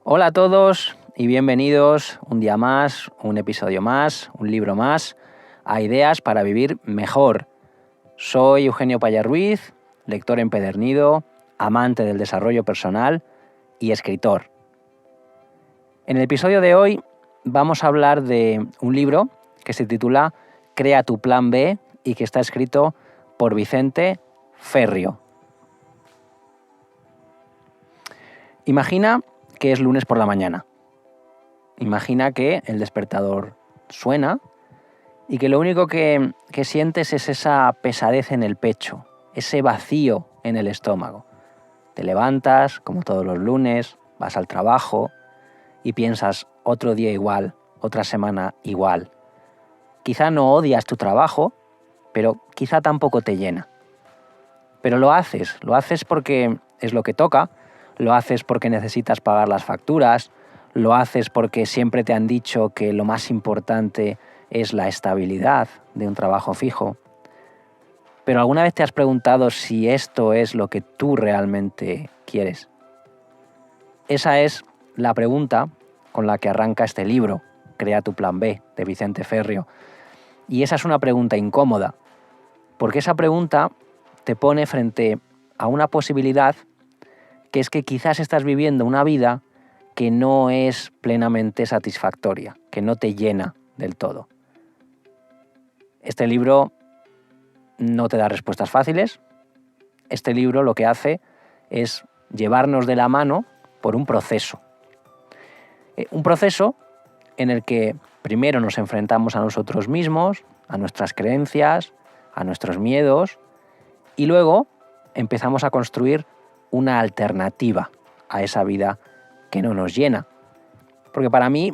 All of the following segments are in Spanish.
Hola a todos y bienvenidos un día más, un episodio más, un libro más, a Ideas para Vivir Mejor. Soy Eugenio Paya Ruiz, lector empedernido, amante del desarrollo personal y escritor. En el episodio de hoy vamos a hablar de un libro que se titula Crea tu plan B y que está escrito por Vicente Ferrio. Imagina que es lunes por la mañana. Imagina que el despertador suena y que lo único que sientes es esa pesadez en el pecho, ese vacío en el estómago. Te levantas, como todos los lunes, vas al trabajo y piensas otro día igual, otra semana igual. Quizá no odias tu trabajo, pero quizá tampoco te llena. Pero lo haces porque es lo que toca, lo haces porque necesitas pagar las facturas, lo haces porque siempre te han dicho que lo más importante es la estabilidad de un trabajo fijo. Pero ¿alguna vez te has preguntado si esto es lo que tú realmente quieres? Esa es la pregunta con la que arranca este libro, Crea tu plan B, de Vicente Ferrio. Y esa es una pregunta incómoda, porque esa pregunta te pone frente a una posibilidad que es que quizás estás viviendo una vida que no es plenamente satisfactoria, que no te llena del todo. Este libro no te da respuestas fáciles. Este libro lo que hace es llevarnos de la mano por un proceso. Un proceso en el que primero nos enfrentamos a nosotros mismos, a nuestras creencias, a nuestros miedos, y luego empezamos a construir una alternativa a esa vida que no nos llena. Porque para mí,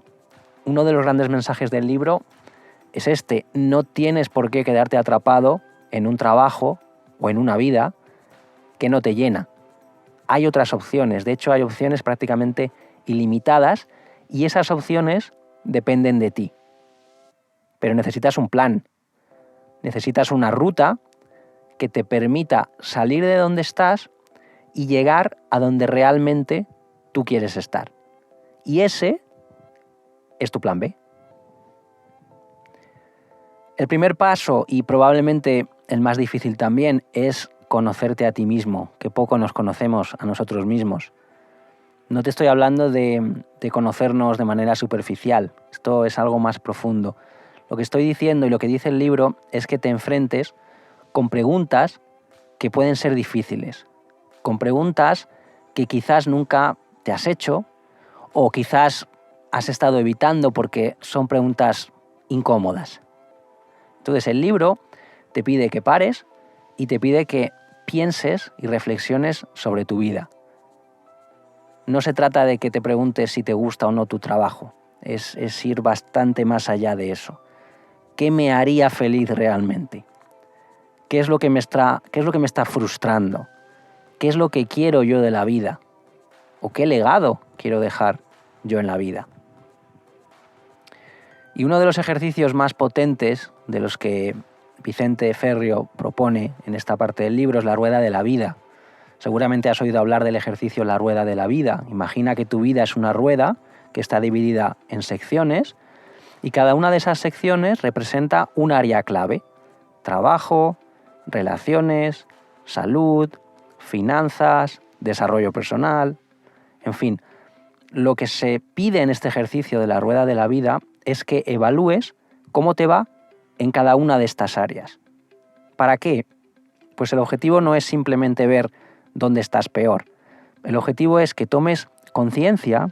uno de los grandes mensajes del libro es este: no tienes por qué quedarte atrapado en un trabajo o en una vida que no te llena. Hay otras opciones, de hecho hay opciones prácticamente ilimitadas y esas opciones dependen de ti. Pero necesitas un plan, necesitas una ruta que te permita salir de donde estás y llegar a donde realmente tú quieres estar. Y ese es tu plan B. El primer paso, y probablemente el más difícil también, es conocerte a ti mismo, que poco nos conocemos a nosotros mismos. No te estoy hablando de conocernos de manera superficial, esto es algo más profundo. Lo que estoy diciendo y lo que dice el libro es que te enfrentes con preguntas que pueden ser difíciles, con preguntas que quizás nunca te has hecho o quizás has estado evitando porque son preguntas incómodas. Entonces el libro te pide que pares y te pide que pienses y reflexiones sobre tu vida. No se trata de que te preguntes si te gusta o no tu trabajo, es ir bastante más allá de eso. ¿Qué me haría feliz realmente? ¿Qué es lo que me está frustrando? ¿Qué es lo que quiero yo de la vida? ¿O qué legado quiero dejar yo en la vida? Y uno de los ejercicios más potentes de los que Vicente Ferrio propone en esta parte del libro es la rueda de la vida. Seguramente has oído hablar del ejercicio la rueda de la vida. Imagina que tu vida es una rueda que está dividida en secciones y cada una de esas secciones representa un área clave: trabajo, relaciones, salud, finanzas, desarrollo personal, en fin. Lo que se pide en este ejercicio de la rueda de la vida es que evalúes cómo te va en cada una de estas áreas. ¿Para qué? Pues el objetivo no es simplemente ver dónde estás peor. El objetivo es que tomes conciencia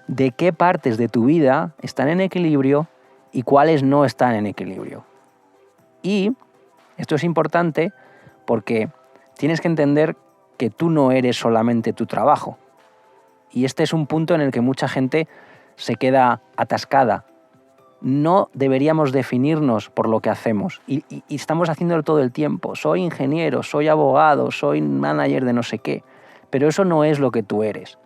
de qué partes de tu vida están en equilibrio y cuáles no están en equilibrio. Y esto es importante porque tienes que entender que tú no eres solamente tu trabajo. Y este es un punto en el que mucha gente se queda atascada. No deberíamos definirnos por lo que hacemos. Y estamos haciéndolo todo el tiempo. Soy ingeniero, soy abogado, soy manager de no sé qué. Pero eso no es lo que tú eres.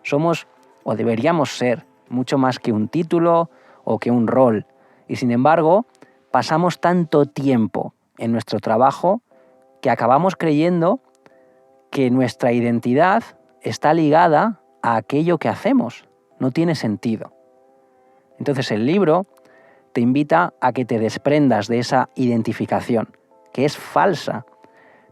Somos, o deberíamos ser, mucho más que un título o que un rol. Y sin embargo, pasamos tanto tiempo en nuestro trabajo que acabamos creyendo que nuestra identidad está ligada a aquello que hacemos. no tiene sentido. Entonces el libro te invita a que te desprendas de esa identificación, que es falsa.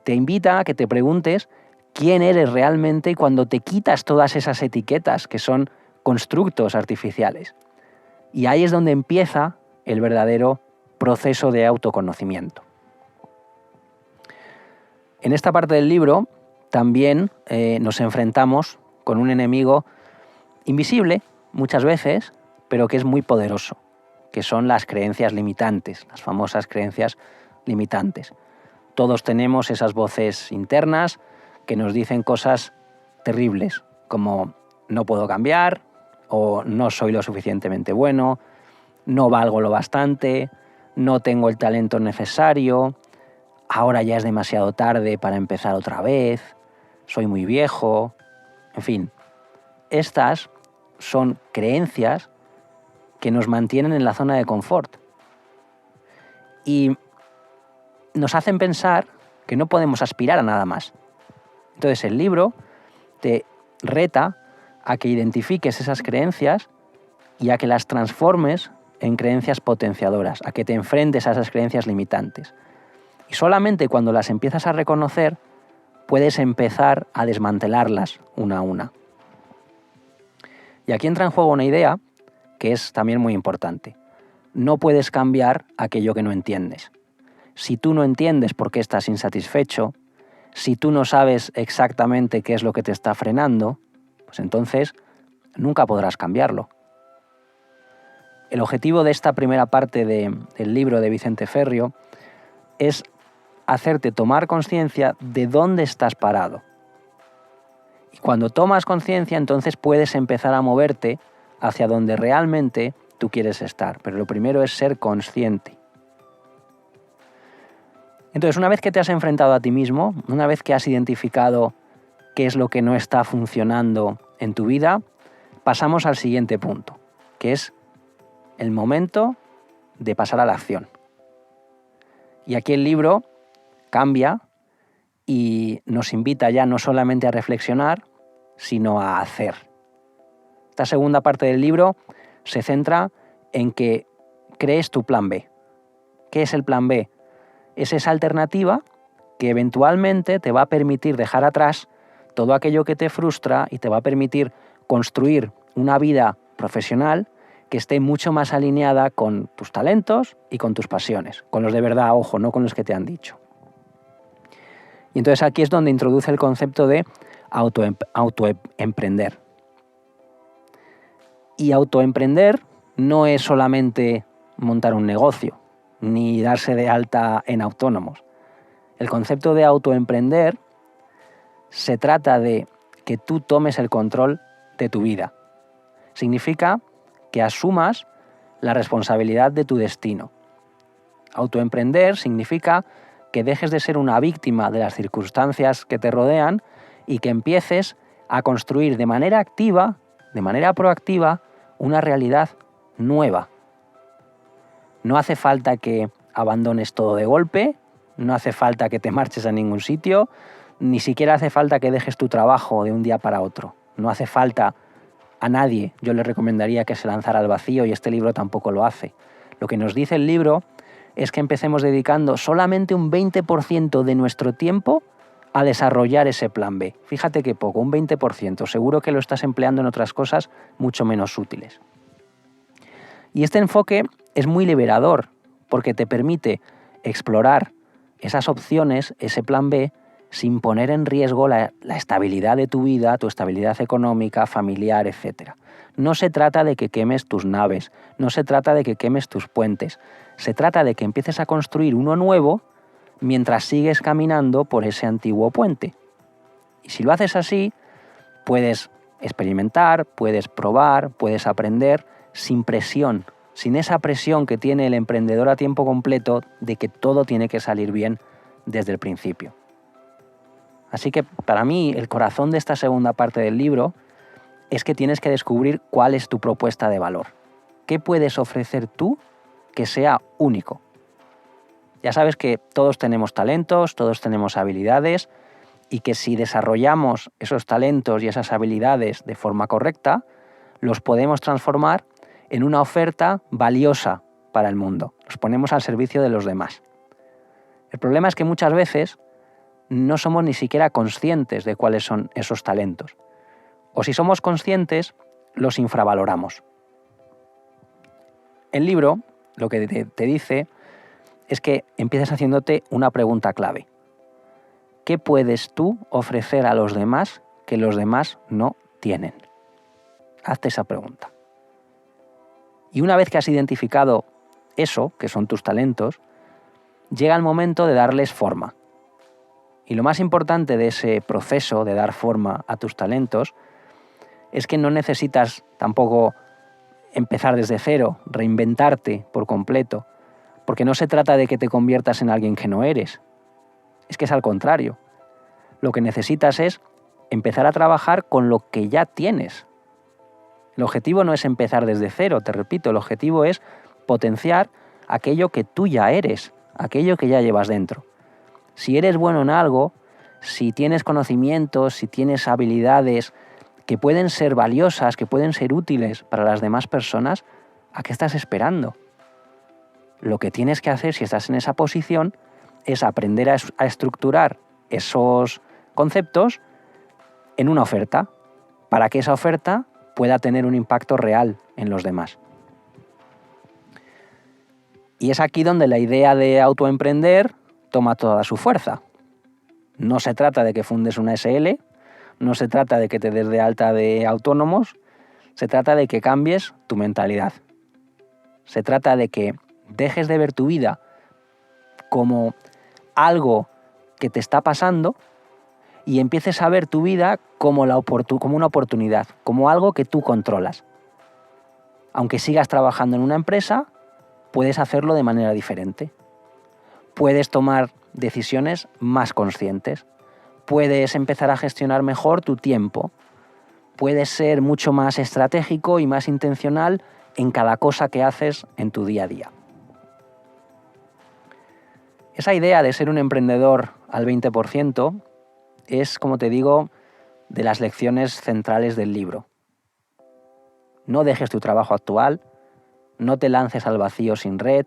Te invita a que te preguntes quién eres realmente cuando te quitas todas esas etiquetas que son constructos artificiales. Y ahí es donde empieza el verdadero proceso de autoconocimiento. En esta parte del libro también nos enfrentamos con un enemigo invisible muchas veces, pero que es muy poderoso, que son las creencias limitantes, las famosas creencias limitantes. Todos tenemos esas voces internas que nos dicen cosas terribles, como no puedo cambiar, o no soy lo suficientemente bueno, no valgo lo bastante, no tengo el talento necesario, ahora ya es demasiado tarde para empezar otra vez, soy muy viejo, en fin. Estas son creencias que nos mantienen en la zona de confort y nos hacen pensar que no podemos aspirar a nada más. Entonces el libro te reta a que identifiques esas creencias y a que las transformes en creencias potenciadoras, a que te enfrentes a esas creencias limitantes. Y solamente cuando las empiezas a reconocer, puedes empezar a desmantelarlas una a una. Y aquí entra en juego una idea que es también muy importante. No puedes cambiar aquello que no entiendes. Si tú no entiendes por qué estás insatisfecho, si tú no sabes exactamente qué es lo que te está frenando, pues entonces nunca podrás cambiarlo. El objetivo de esta primera parte del libro de Vicente Ferrio es hacerte tomar conciencia de dónde estás parado. Y cuando tomas conciencia, entonces puedes empezar a moverte hacia donde realmente tú quieres estar. Pero lo primero es ser consciente. Entonces, una vez que te has enfrentado a ti mismo, una vez que has identificado qué es lo que no está funcionando en tu vida, pasamos al siguiente punto, que es el momento de pasar a la acción. Y aquí el libro cambia y nos invita ya no solamente a reflexionar, sino a hacer. Esta segunda parte del libro se centra en que crees tu plan B. ¿Qué es el plan B? Es esa alternativa que eventualmente te va a permitir dejar atrás todo aquello que te frustra y te va a permitir construir una vida profesional que esté mucho más alineada con tus talentos y con tus pasiones, con los de verdad, ojo, no con los que te han dicho. Y entonces aquí es donde introduce el concepto de autoemprender. Y autoemprender no es solamente montar un negocio, ni darse de alta en autónomos. El concepto de autoemprender se trata de que tú tomes el control de tu vida. Significa que asumas la responsabilidad de tu destino. Autoemprender significa que dejes de ser una víctima de las circunstancias que te rodean y que empieces a construir de manera activa, de manera proactiva, una realidad nueva. No hace falta que abandones todo de golpe, no hace falta que te marches a ningún sitio, ni siquiera hace falta que dejes tu trabajo de un día para otro. No hace falta a nadie. Yo le recomendaría que se lanzara al vacío y este libro tampoco lo hace. Lo que nos dice el libro es que empecemos dedicando solamente un 20% de nuestro tiempo a desarrollar ese plan B. Fíjate qué poco, un 20%. Seguro que lo estás empleando en otras cosas mucho menos útiles. Y este enfoque es muy liberador porque te permite explorar esas opciones, ese plan B, sin poner en riesgo la estabilidad de tu vida, tu estabilidad económica, familiar, etc. No se trata de que quemes tus naves, no se trata de que quemes tus puentes, se trata de que empieces a construir uno nuevo mientras sigues caminando por ese antiguo puente. Y si lo haces así, puedes experimentar, puedes probar, puedes aprender sin presión, sin esa presión que tiene el emprendedor a tiempo completo de que todo tiene que salir bien desde el principio. Así que para mí el corazón de esta segunda parte del libro es que tienes que descubrir cuál es tu propuesta de valor. ¿Qué puedes ofrecer tú que sea único? Ya sabes que todos tenemos talentos, todos tenemos habilidades y que si desarrollamos esos talentos y esas habilidades de forma correcta, los podemos transformar en una oferta valiosa para el mundo. Los ponemos al servicio de los demás. El problema es que muchas veces no somos ni siquiera conscientes de cuáles son esos talentos. O si somos conscientes, los infravaloramos. El libro lo que te dice es que empieces haciéndote una pregunta clave. ¿Qué puedes tú ofrecer a los demás que los demás no tienen? Hazte esa pregunta. Y una vez que has identificado eso, que son tus talentos, llega el momento de darles forma. Y lo más importante de ese proceso de dar forma a tus talentos es que no necesitas tampoco empezar desde cero, reinventarte por completo, porque no se trata de que te conviertas en alguien que no eres. Es que es al contrario. Lo que necesitas es empezar a trabajar con lo que ya tienes. El objetivo no es empezar desde cero, te repito, el objetivo es potenciar aquello que tú ya eres, aquello que ya llevas dentro. Si eres bueno en algo, si tienes conocimientos, si tienes habilidades que pueden ser valiosas, que pueden ser útiles para las demás personas, ¿a qué estás esperando? Lo que tienes que hacer si estás en esa posición es aprender a estructurar esos conceptos en una oferta, para que esa oferta pueda tener un impacto real en los demás. Y es aquí donde la idea de autoemprender toma toda su fuerza. No se trata de que fundes una SL, no se trata de que te des de alta de autónomos, se trata de que cambies tu mentalidad. Se trata de que dejes de ver tu vida como algo que te está pasando y empieces a ver tu vida como una oportunidad, como algo que tú controlas. Aunque sigas trabajando en una empresa, puedes hacerlo de manera diferente. Puedes tomar decisiones más conscientes. Puedes empezar a gestionar mejor tu tiempo. Puedes ser mucho más estratégico y más intencional en cada cosa que haces en tu día a día. Esa idea de ser un emprendedor al 20% es, como te digo, de las lecciones centrales del libro. No dejes tu trabajo actual, no te lances al vacío sin red,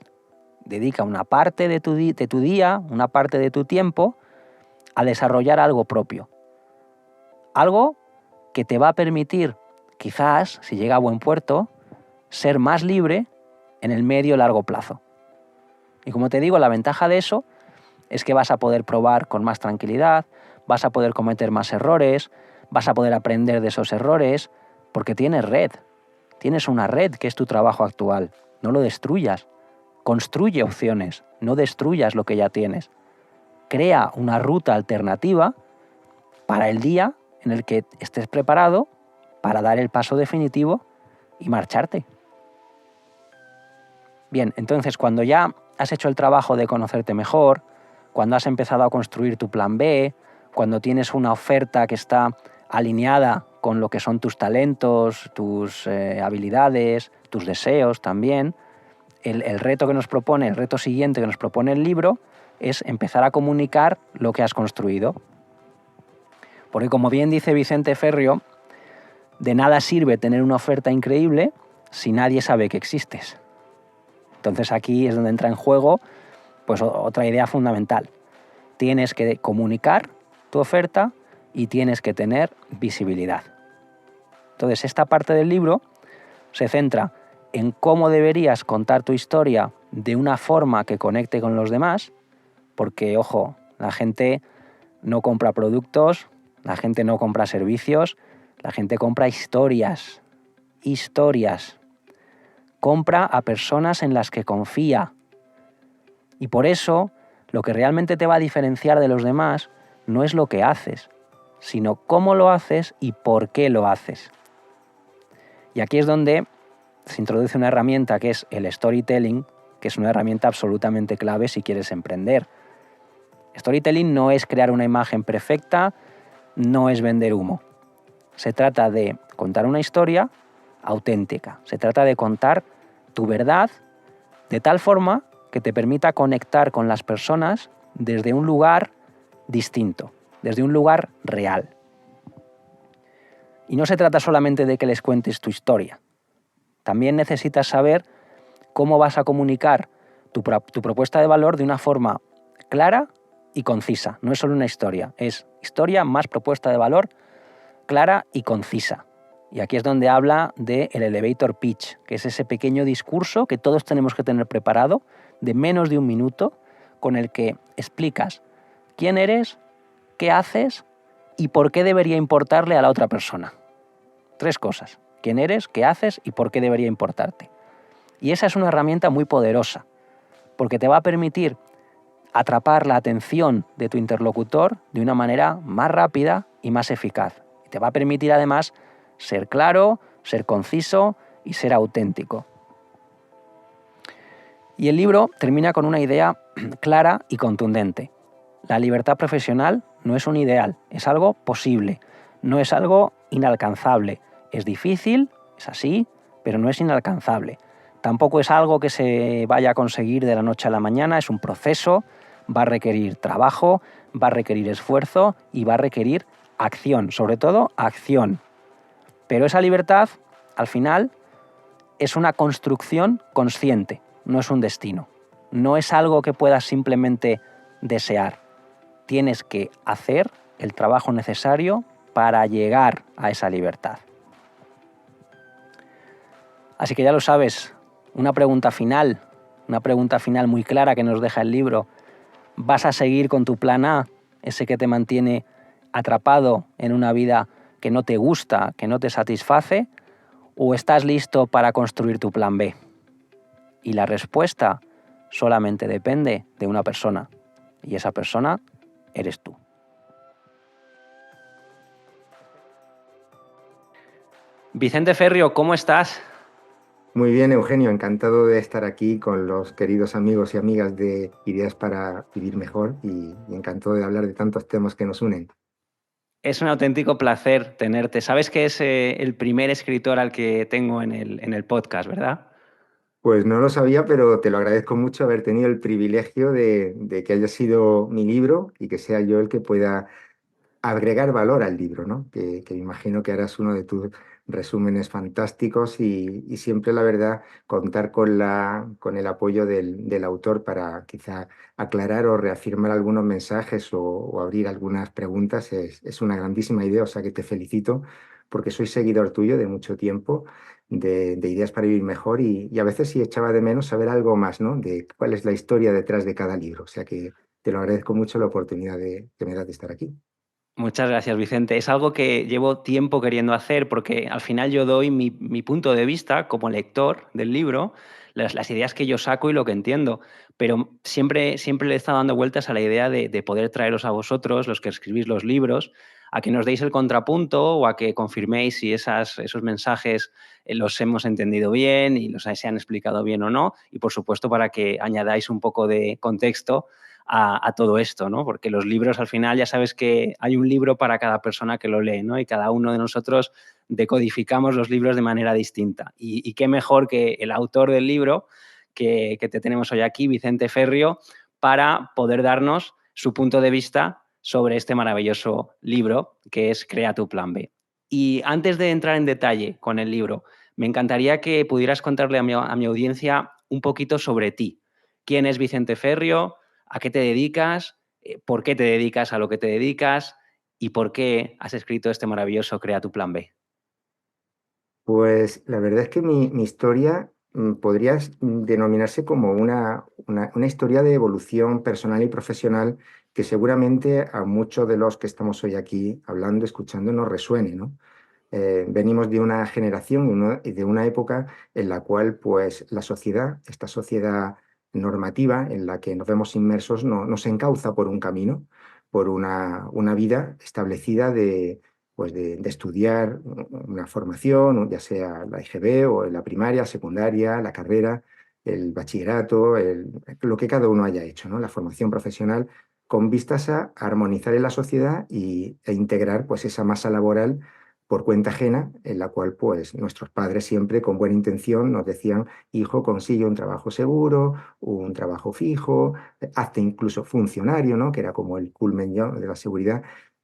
dedica una parte de tu día, una parte de tu tiempo a desarrollar algo propio. Algo que te va a permitir, quizás, si llega a buen puerto, ser más libre en el medio y largo plazo. Y como te digo, la ventaja de eso es que vas a poder probar con más tranquilidad, vas a poder cometer más errores, vas a poder aprender de esos errores, porque tienes red. Tienes una red que es tu trabajo actual. No lo destruyas. Construye opciones, no destruyas lo que ya tienes. Crea una ruta alternativa para el día en el que estés preparado para dar el paso definitivo y marcharte. Bien, entonces cuando ya has hecho el trabajo de conocerte mejor, cuando has empezado a construir tu plan B, cuando tienes una oferta que está alineada con lo que son tus talentos, tus habilidades, tus deseos también, el reto que nos propone, el reto siguiente que nos propone el libro es empezar a comunicar lo que has construido. Porque como bien dice Vicente Ferrio, de nada sirve tener una oferta increíble si nadie sabe que existes. Entonces aquí es donde entra en juego pues otra idea fundamental. Tienes que comunicar tu oferta y tienes que tener visibilidad. Entonces esta parte del libro se centra en cómo deberías contar tu historia de una forma que conecte con los demás, porque, ojo, la gente no compra productos, la gente no compra servicios, la gente compra historias. Compra a personas en las que confía. Y por eso, lo que realmente te va a diferenciar de los demás no es lo que haces, sino cómo lo haces y por qué lo haces. Y aquí es donde se introduce una herramienta que es el storytelling, que es una herramienta absolutamente clave si quieres emprender. Storytelling no es crear una imagen perfecta, no es vender humo. Se trata de contar una historia auténtica. Se trata de contar tu verdad de tal forma que te permita conectar con las personas desde un lugar distinto, desde un lugar real. Y no se trata solamente de que les cuentes tu historia. También necesitas saber cómo vas a comunicar tu propuesta de valor de una forma clara y concisa. No es solo una historia, es historia más propuesta de valor clara y concisa. Y aquí es donde habla del elevator pitch, que es ese pequeño discurso que todos tenemos que tener preparado, de menos de un minuto, con el que explicas quién eres, qué haces y por qué debería importarle a la otra persona. 3 cosas: quién eres, qué haces y por qué debería importarte. Y esa es una herramienta muy poderosa, porque te va a permitir atrapar la atención de tu interlocutor de una manera más rápida y más eficaz. Y te va a permitir además ser claro, ser conciso y ser auténtico. Y el libro termina con una idea clara y contundente. La libertad profesional no es un ideal, es algo posible, no es algo inalcanzable. Es difícil, es así, pero no es inalcanzable. Tampoco es algo que se vaya a conseguir de la noche a la mañana, es un proceso, va a requerir trabajo, va a requerir esfuerzo y va a requerir acción, sobre todo acción. Pero esa libertad, al final, es una construcción consciente, no es un destino. No es algo que puedas simplemente desear. Tienes que hacer el trabajo necesario para llegar a esa libertad. Así que ya lo sabes, una pregunta final muy clara que nos deja el libro. ¿Vas a seguir con tu plan A, ese que te mantiene atrapado en una vida que no te gusta, que no te satisface? ¿O estás listo para construir tu plan B? Y la respuesta solamente depende de una persona, y esa persona eres tú. Vicente Ferrio, ¿cómo estás? Muy bien, Eugenio, encantado de estar aquí con los queridos amigos y amigas de Ideas para Vivir Mejor y encantado de hablar de tantos temas que nos unen. Es un auténtico placer tenerte. Sabes que es el primer escritor al que tengo en el podcast, ¿verdad? Pues no lo sabía, pero te lo agradezco mucho haber tenido el privilegio de que haya sido mi libro y que sea yo el que pueda agregar valor al libro, ¿no? Que imagino que harás uno de tus resúmenes fantásticos y siempre, la verdad, contar con el apoyo del autor para quizá aclarar o reafirmar algunos mensajes o abrir algunas preguntas es una grandísima idea, o sea que te felicito porque soy seguidor tuyo de mucho tiempo. De Ideas para Vivir Mejor y a veces sí echaba de menos saber algo más, ¿no? De cuál es la historia detrás de cada libro. O sea que te lo agradezco mucho la oportunidad que me das de estar aquí. Muchas gracias, Vicente. Es algo que llevo tiempo queriendo hacer porque al final yo doy mi punto de vista como lector del libro, las ideas que yo saco y lo que entiendo, pero siempre le he estado dando vueltas a la idea de poder traeros a vosotros, los que escribís los libros, a que nos deis el contrapunto o a que confirméis si esos mensajes los hemos entendido bien y se han explicado bien o no, y por supuesto para que añadáis un poco de contexto a todo esto, ¿no? Porque los libros al final ya sabes que hay un libro para cada persona que lo lee, ¿no? Y cada uno de nosotros decodificamos los libros de manera distinta. Y qué mejor que el autor del libro que te tenemos hoy aquí, Vicente Ferrio, para poder darnos su punto de vista sobre este maravilloso libro que es Crea tu plan B. Y antes de entrar en detalle con el libro, me encantaría que pudieras contarle a mi audiencia un poquito sobre ti. ¿Quién es Vicente Ferrio? ¿A qué te dedicas? ¿Por qué te dedicas a lo que te dedicas? ¿Y por qué has escrito este maravilloso Crea tu plan B? Pues la verdad es que mi historia podría denominarse como una historia de evolución personal y profesional que seguramente a muchos de los que estamos hoy aquí hablando, escuchando, nos resuene, ¿no? Venimos de una generación y de una época en la cual pues, la sociedad, esta sociedad normativa en la que nos vemos inmersos, nos encauza por un camino, por una vida establecida de estudiar una formación, ya sea la EGB o la primaria, secundaria, la carrera, el bachillerato, lo que cada uno haya hecho, ¿no? La formación profesional con vistas a armonizar en la sociedad e integrar pues, esa masa laboral por cuenta ajena, en la cual pues, nuestros padres siempre con buena intención nos decían, hijo, consigue un trabajo seguro, un trabajo fijo, hazte incluso funcionario, ¿no? Que era como el culmen ya de la seguridad.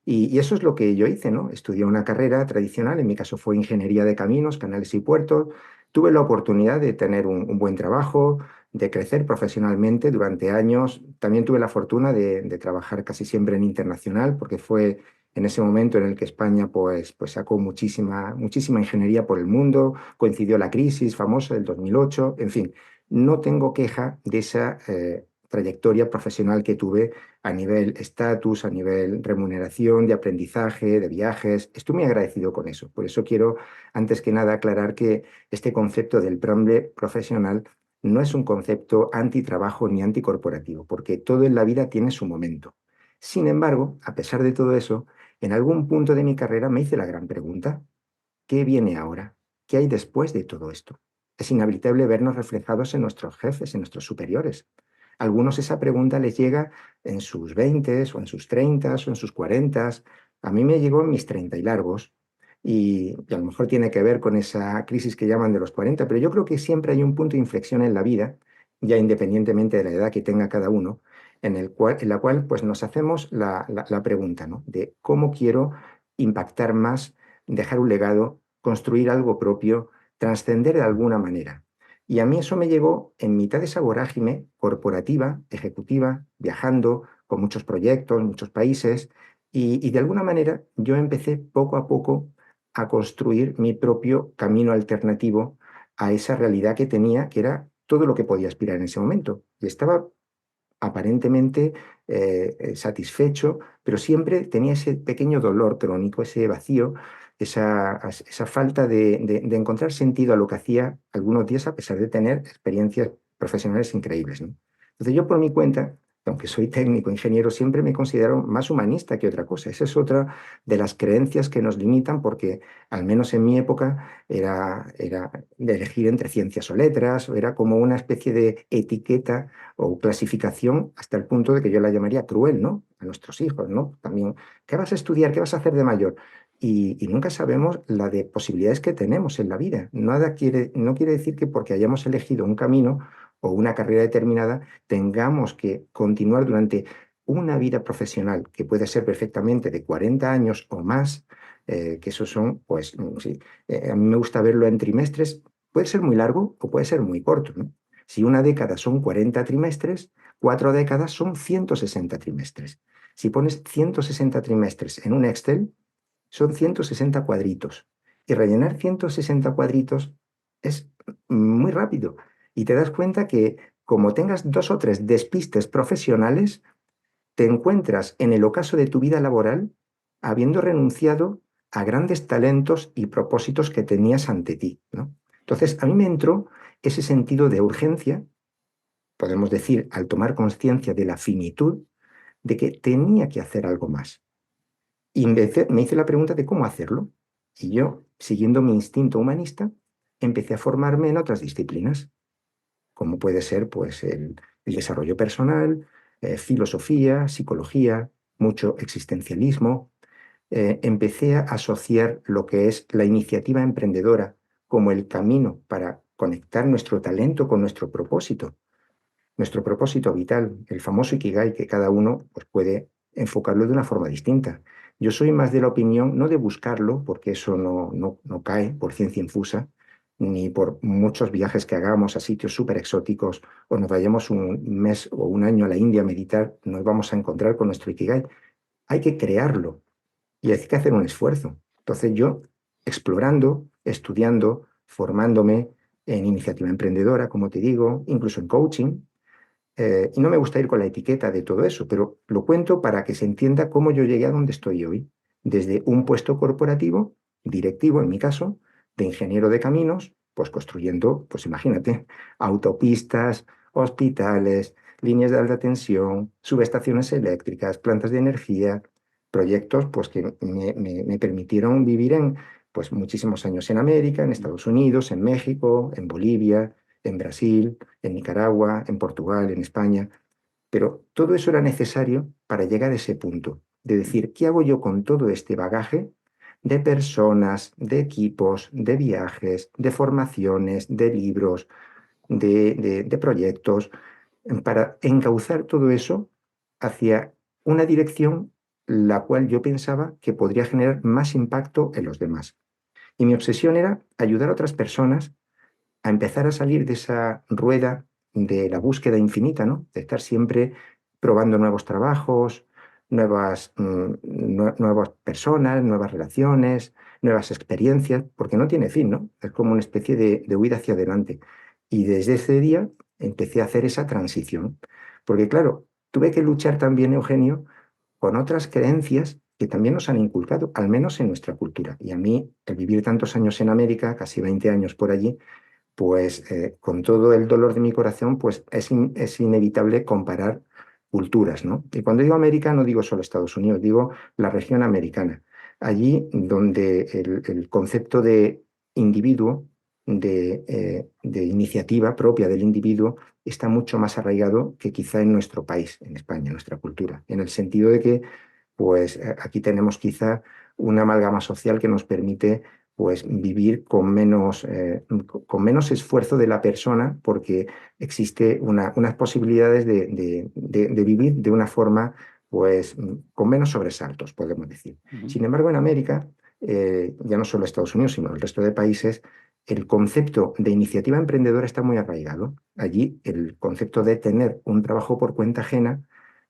Y eso es lo que yo hice, ¿no? Estudié una carrera tradicional, en mi caso fue ingeniería de caminos, canales y puertos. Tuve la oportunidad de tener un buen trabajo, de crecer profesionalmente durante años. También tuve la fortuna de trabajar casi siempre en internacional, porque fue en ese momento en el que España pues sacó muchísima ingeniería por el mundo, coincidió la crisis famosa del 2008, en fin, no tengo queja de esa trayectoria profesional que tuve a nivel estatus, a nivel remuneración, de aprendizaje, de viajes. Estoy muy agradecido con eso. Por eso quiero, antes que nada, aclarar que este concepto del hambre profesional no es un concepto antitrabajo ni anticorporativo, porque todo en la vida tiene su momento. Sin embargo, a pesar de todo eso, en algún punto de mi carrera me hice la gran pregunta: ¿qué viene ahora? ¿Qué hay después de todo esto? Es inevitable vernos reflejados en nuestros jefes, en nuestros superiores. A algunos esa pregunta les llega en sus 20 o en sus 30 o en sus 40. A mí me llegó en mis 30 y largos y a lo mejor tiene que ver con esa crisis que llaman de los 40, pero yo creo que siempre hay un punto de inflexión en la vida, ya independientemente de la edad que tenga cada uno, en la cual pues nos hacemos la pregunta, ¿no? De cómo quiero impactar más, dejar un legado, construir algo propio, trascender de alguna manera. Y a mí eso me llegó en mitad de esa vorágine corporativa, ejecutiva, viajando con muchos proyectos, muchos países, y de alguna manera yo empecé poco a poco a construir mi propio camino alternativo a esa realidad que tenía, que era todo lo que podía aspirar en ese momento. Y estaba aparentemente satisfecho, pero siempre tenía ese pequeño dolor crónico, ese vacío, esa falta de encontrar sentido a lo que hacía algunos días a pesar de tener experiencias profesionales increíbles, ¿no? Entonces yo por mi cuenta, aunque soy técnico, ingeniero, siempre me considero más humanista que otra cosa. Esa es otra de las creencias que nos limitan porque, al menos en mi época, era de elegir entre ciencias o letras, o era como una especie de etiqueta o clasificación hasta el punto de que yo la llamaría cruel, ¿no? A nuestros hijos, ¿no? También, ¿qué vas a estudiar? ¿Qué vas a hacer de mayor? Y nunca sabemos la de posibilidades que tenemos en la vida. No quiere decir que porque hayamos elegido un camino o una carrera determinada tengamos que continuar durante una vida profesional que puede ser perfectamente de 40 años o más, que esos son, pues, sí, a mí me gusta verlo en trimestres, puede ser muy largo o puede ser muy corto, ¿no? Si una década son 40 trimestres, 4 décadas son 160 trimestres. Si pones 160 trimestres en un Excel, son 160 cuadritos. Y rellenar 160 cuadritos es muy rápido. Y te das cuenta que como tengas 2 o 3 despistes profesionales, te encuentras en el ocaso de tu vida laboral habiendo renunciado a grandes talentos y propósitos que tenías ante ti, ¿no? Entonces, a mí me entró ese sentido de urgencia, podemos decir, al tomar conciencia de la finitud, de que tenía que hacer algo más. Y me hice la pregunta de cómo hacerlo. Y yo, siguiendo mi instinto humanista, empecé a formarme en otras disciplinas, como puede ser pues, el desarrollo personal, filosofía, psicología, mucho existencialismo. Empecé a asociar lo que es la iniciativa emprendedora como el camino para conectar nuestro talento con nuestro propósito vital, el famoso Ikigai, que cada uno pues, puede enfocarlo de una forma distinta. Yo soy más de la opinión, no de buscarlo, porque eso no cae por ciencia infusa, ni por muchos viajes que hagamos a sitios súper exóticos o nos vayamos un mes o un año a la India a meditar, nos vamos a encontrar con nuestro Ikigai. Hay que crearlo y hay que hacer un esfuerzo. Entonces yo, explorando, estudiando, formándome en iniciativa emprendedora, como te digo, incluso en coaching, y no me gusta ir con la etiqueta de todo eso, pero lo cuento para que se entienda cómo yo llegué a donde estoy hoy, desde un puesto corporativo, directivo en mi caso, de ingeniero de caminos, pues construyendo, pues imagínate, autopistas, hospitales, líneas de alta tensión, subestaciones eléctricas, plantas de energía, proyectos pues que me permitieron vivir en pues muchísimos años en América, en Estados Unidos, en México, en Bolivia, en Brasil, en Nicaragua, en Portugal, en España, pero todo eso era necesario para llegar a ese punto de decir, ¿qué hago yo con todo este bagaje de personas, de equipos, de viajes, de formaciones, de libros, de proyectos, para encauzar todo eso hacia una dirección la cual yo pensaba que podría generar más impacto en los demás. Y mi obsesión era ayudar a otras personas a empezar a salir de esa rueda de la búsqueda infinita, ¿no? De estar siempre probando nuevos trabajos, nuevas personas, nuevas relaciones, nuevas experiencias, porque no tiene fin, ¿no? Es como una especie de huida hacia adelante. Y desde ese día empecé a hacer esa transición. Porque claro, tuve que luchar también, Eugenio, con otras creencias que también nos han inculcado, al menos en nuestra cultura. Y a mí, el vivir tantos años en América, casi 20 años por allí, pues con todo el dolor de mi corazón, pues es inevitable comparar culturas, ¿no? Y cuando digo América no digo solo Estados Unidos, digo la región americana. Allí donde el concepto de individuo, de iniciativa propia del individuo, está mucho más arraigado que quizá en nuestro país, en España, en nuestra cultura, en el sentido de que pues aquí tenemos quizá una amalgama social que nos permite pues vivir con menos esfuerzo de la persona porque existe unas posibilidades de vivir de una forma pues con menos sobresaltos, podemos decir. Ujú. Sin embargo, en América, ya no solo Estados Unidos, sino el resto de países, el concepto de iniciativa emprendedora está muy arraigado. Allí el concepto de tener un trabajo por cuenta ajena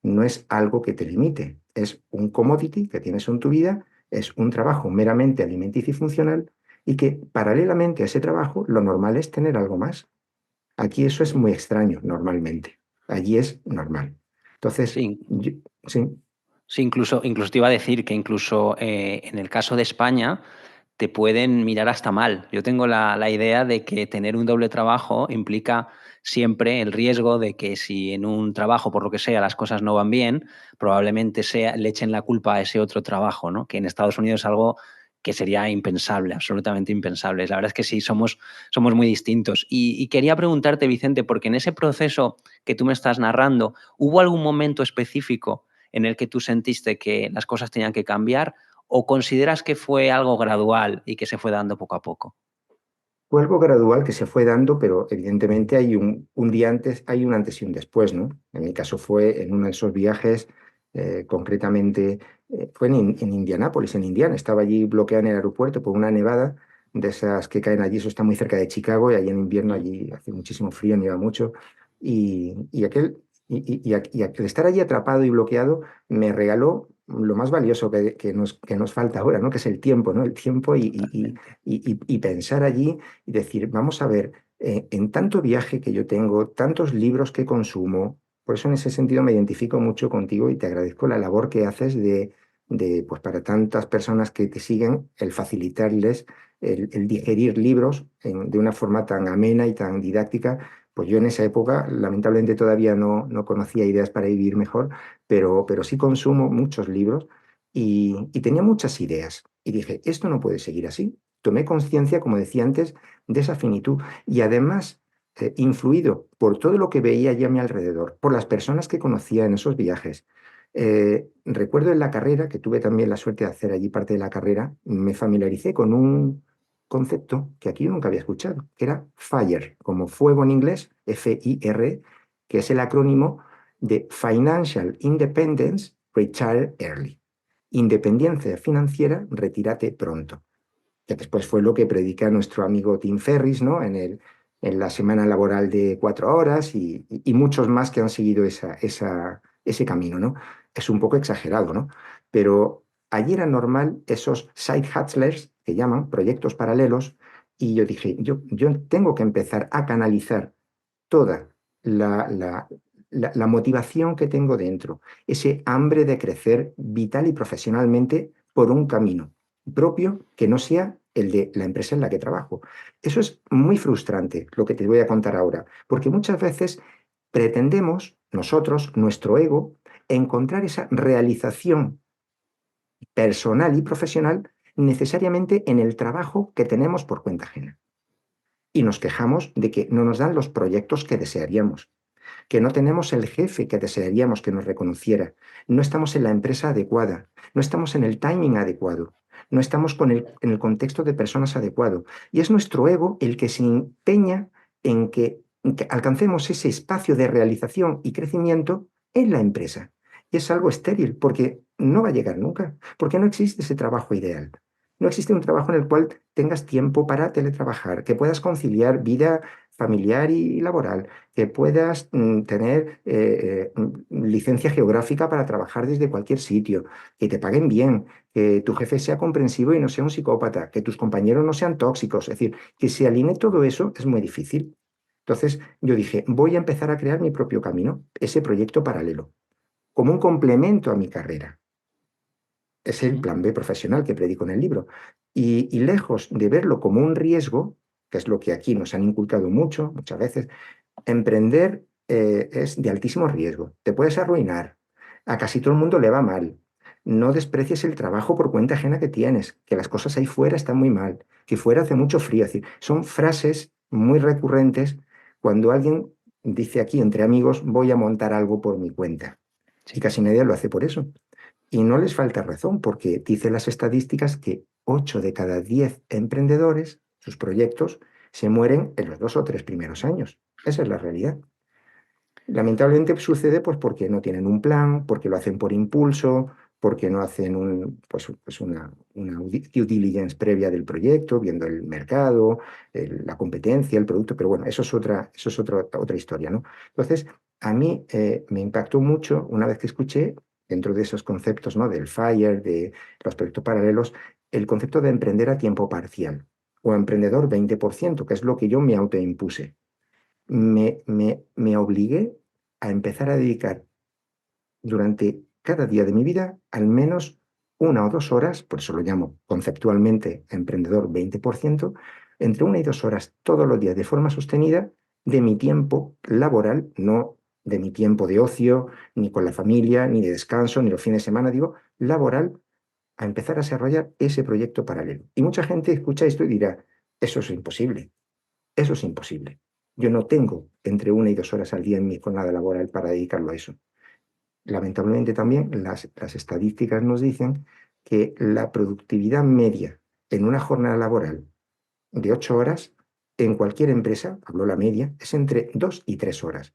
no es algo que te limite, es un commodity que tienes en tu vida, es un trabajo meramente alimenticio y funcional y que paralelamente a ese trabajo lo normal es tener algo más. Aquí eso es muy extraño normalmente, allí es normal. Entonces, Sí, sí, sí, incluso te iba a decir que incluso en el caso de España te pueden mirar hasta mal. Yo tengo la idea de que tener un doble trabajo implica siempre el riesgo de que si en un trabajo, por lo que sea, las cosas no van bien, probablemente le echen la culpa a ese otro trabajo, ¿no? Que en Estados Unidos es algo que sería impensable, absolutamente impensable. La verdad es que sí, somos muy distintos. Y quería preguntarte, Vicente, porque en ese proceso que tú me estás narrando, ¿hubo algún momento específico en el que tú sentiste que las cosas tenían que cambiar o consideras que fue algo gradual y que se fue dando poco a poco? fue algo gradual que se fue dando, pero evidentemente hay un día antes, hay un antes y un después, ¿no? En mi caso fue en uno de esos viajes, concretamente fue en Indianápolis, en Indiana. Estaba allí bloqueado en el aeropuerto por una nevada de esas que caen allí. Eso está muy cerca de Chicago y allí en invierno Mm. allí hace muchísimo frío, nieva mucho. Y aquel, y aquel estar allí atrapado y bloqueado me regaló lo más valioso que nos falta ahora, ¿no? Que es el tiempo, ¿no? El tiempo Totalmente. y pensar allí y decir, vamos a ver, en tanto viaje que yo tengo, tantos libros que consumo, por eso en ese sentido me identifico mucho contigo y te agradezco la labor que haces pues para tantas personas que te siguen, el facilitarles el digerir libros de una forma tan amena y tan didáctica. Pues yo en esa época, lamentablemente todavía no conocía ideas para vivir mejor, pero sí consumo muchos libros y tenía muchas ideas. Y dije, esto no puede seguir así. Tomé conciencia, como decía antes, de esa finitud y además, influido por todo lo que veía allí a mi alrededor, por las personas que conocía en esos viajes. Recuerdo en la carrera, que tuve también la suerte de hacer allí parte de la carrera, me familiaricé con un concepto que aquí yo nunca había escuchado, que era FIRE, como fuego en inglés, FIR, que es el acrónimo de Financial Independence Retire Early. Independencia financiera, retírate pronto, que después fue lo que predica nuestro amigo Tim Ferriss, ¿no? En la semana laboral de 4 horas y muchos más que han seguido ese camino, ¿no? Es un poco exagerado, ¿no? Pero allí era normal esos side hustlers, que llaman proyectos paralelos, y yo dije, yo tengo que empezar a canalizar toda la motivación que tengo dentro, ese hambre de crecer vital y profesionalmente por un camino propio que no sea el de la empresa en la que trabajo. Eso es muy frustrante, lo que te voy a contar ahora, porque muchas veces pretendemos nosotros, nuestro ego, encontrar esa realización personal y profesional necesariamente en el trabajo que tenemos por cuenta ajena. Y nos quejamos de que no nos dan los proyectos que desearíamos, que no tenemos el jefe que desearíamos que nos reconociera, no estamos en la empresa adecuada, no estamos en el timing adecuado, no estamos en el contexto de personas adecuado. Y es nuestro ego el que se empeña en que alcancemos ese espacio de realización y crecimiento en la empresa. Y es algo estéril, porque no va a llegar nunca, porque no existe ese trabajo ideal. No existe un trabajo en el cual tengas tiempo para teletrabajar, que puedas conciliar vida familiar y laboral, que puedas tener licencia geográfica para trabajar desde cualquier sitio, que te paguen bien, que tu jefe sea comprensivo y no sea un psicópata, que tus compañeros no sean tóxicos. Es decir, que se alinee todo eso es muy difícil. Entonces yo dije, voy a empezar a crear mi propio camino, ese proyecto paralelo, como un complemento a mi carrera. Es el Ujú. plan B profesional que predico en el libro. Y lejos de verlo como un riesgo, que es lo que aquí nos han inculcado mucho, muchas veces, emprender es de altísimo riesgo. Te puedes arruinar. A casi todo el mundo le va mal. No desprecies el trabajo por cuenta ajena que tienes, que las cosas ahí fuera están muy mal, que fuera hace mucho frío. Es decir, son frases muy recurrentes cuando alguien dice aquí entre amigos, voy a montar algo por mi cuenta. Y Sí. casi nadie lo hace por eso. Y no les falta razón, porque dicen las estadísticas que 8 de cada 10 emprendedores, sus proyectos, se mueren en los 2 o 3 primeros años. Esa es la realidad. Lamentablemente sucede pues porque no tienen un plan, porque lo hacen por impulso, porque no hacen una due diligence previa del proyecto, viendo el mercado, la competencia, el producto, pero bueno, eso es otra historia, ¿no? Entonces, a mí me impactó mucho una vez que escuché, dentro de esos conceptos, ¿no? Del FIRE, de los proyectos paralelos, el concepto de emprender a tiempo parcial o emprendedor 20%, que es lo que yo me autoimpuse. Me obligué a empezar a dedicar durante cada día de mi vida al menos 1 o 2 horas, por eso lo llamo conceptualmente emprendedor 20%, entre 1 y 2 horas todos los días de forma sostenida de mi tiempo laboral, no de mi tiempo de ocio, ni con la familia, ni de descanso, ni los fines de semana, digo, laboral, a empezar a desarrollar ese proyecto paralelo. Y mucha gente escucha esto y dirá, eso es imposible. Eso es imposible. Yo no tengo entre 1 y 2 horas al día en mi jornada laboral para dedicarlo a eso. Lamentablemente también las estadísticas nos dicen que la productividad media en una jornada laboral de 8 horas en cualquier empresa, hablo la media, es entre 2 y 3 horas.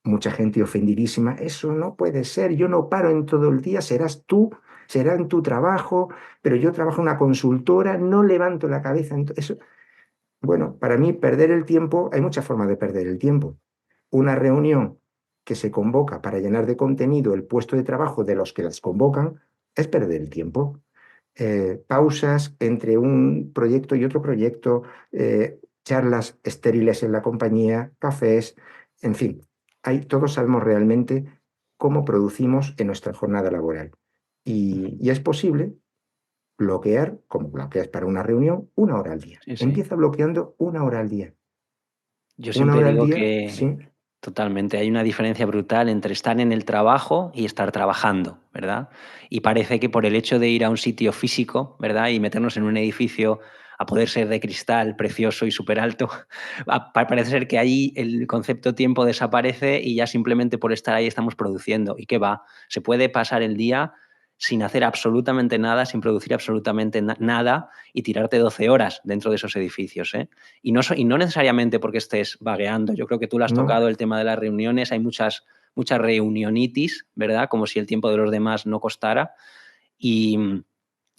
Mucha gente ofendidísima, eso no puede ser, yo no paro en todo el día, serás tú, será en tu trabajo, pero yo trabajo en una consultora, no levanto la cabeza. Eso, bueno, para mí perder el tiempo, hay muchas formas de perder el tiempo. Una reunión que se convoca para llenar de contenido el puesto de trabajo de los que las convocan es perder el tiempo. Pausas entre un proyecto y otro proyecto, charlas estériles en la compañía, cafés, en fin, todos sabemos realmente cómo producimos en nuestra jornada laboral. Y es posible bloquear, como bloqueas para una reunión, 1 hora al día. Sí, sí. Empieza bloqueando 1 hora al día. Yo Una siempre hora al digo día, que sí. totalmente hay una diferencia brutal entre estar en el trabajo y estar trabajando, ¿verdad? Y parece que por el hecho de ir a un sitio físico, ¿verdad? Y meternos en un edificio a poder ser de cristal, precioso y súper alto, parece ser que ahí el concepto tiempo desaparece y ya simplemente por estar ahí estamos produciendo. ¿Y qué va? Se puede pasar el día sin hacer absolutamente nada, sin producir absolutamente nada y tirarte 12 horas dentro de esos edificios, ¿eh? Y no necesariamente porque estés vagueando. Yo creo que tú lo has No, tocado, el tema de las reuniones. Hay muchas reunionitis, ¿verdad? Como si el tiempo de los demás no costara. Y,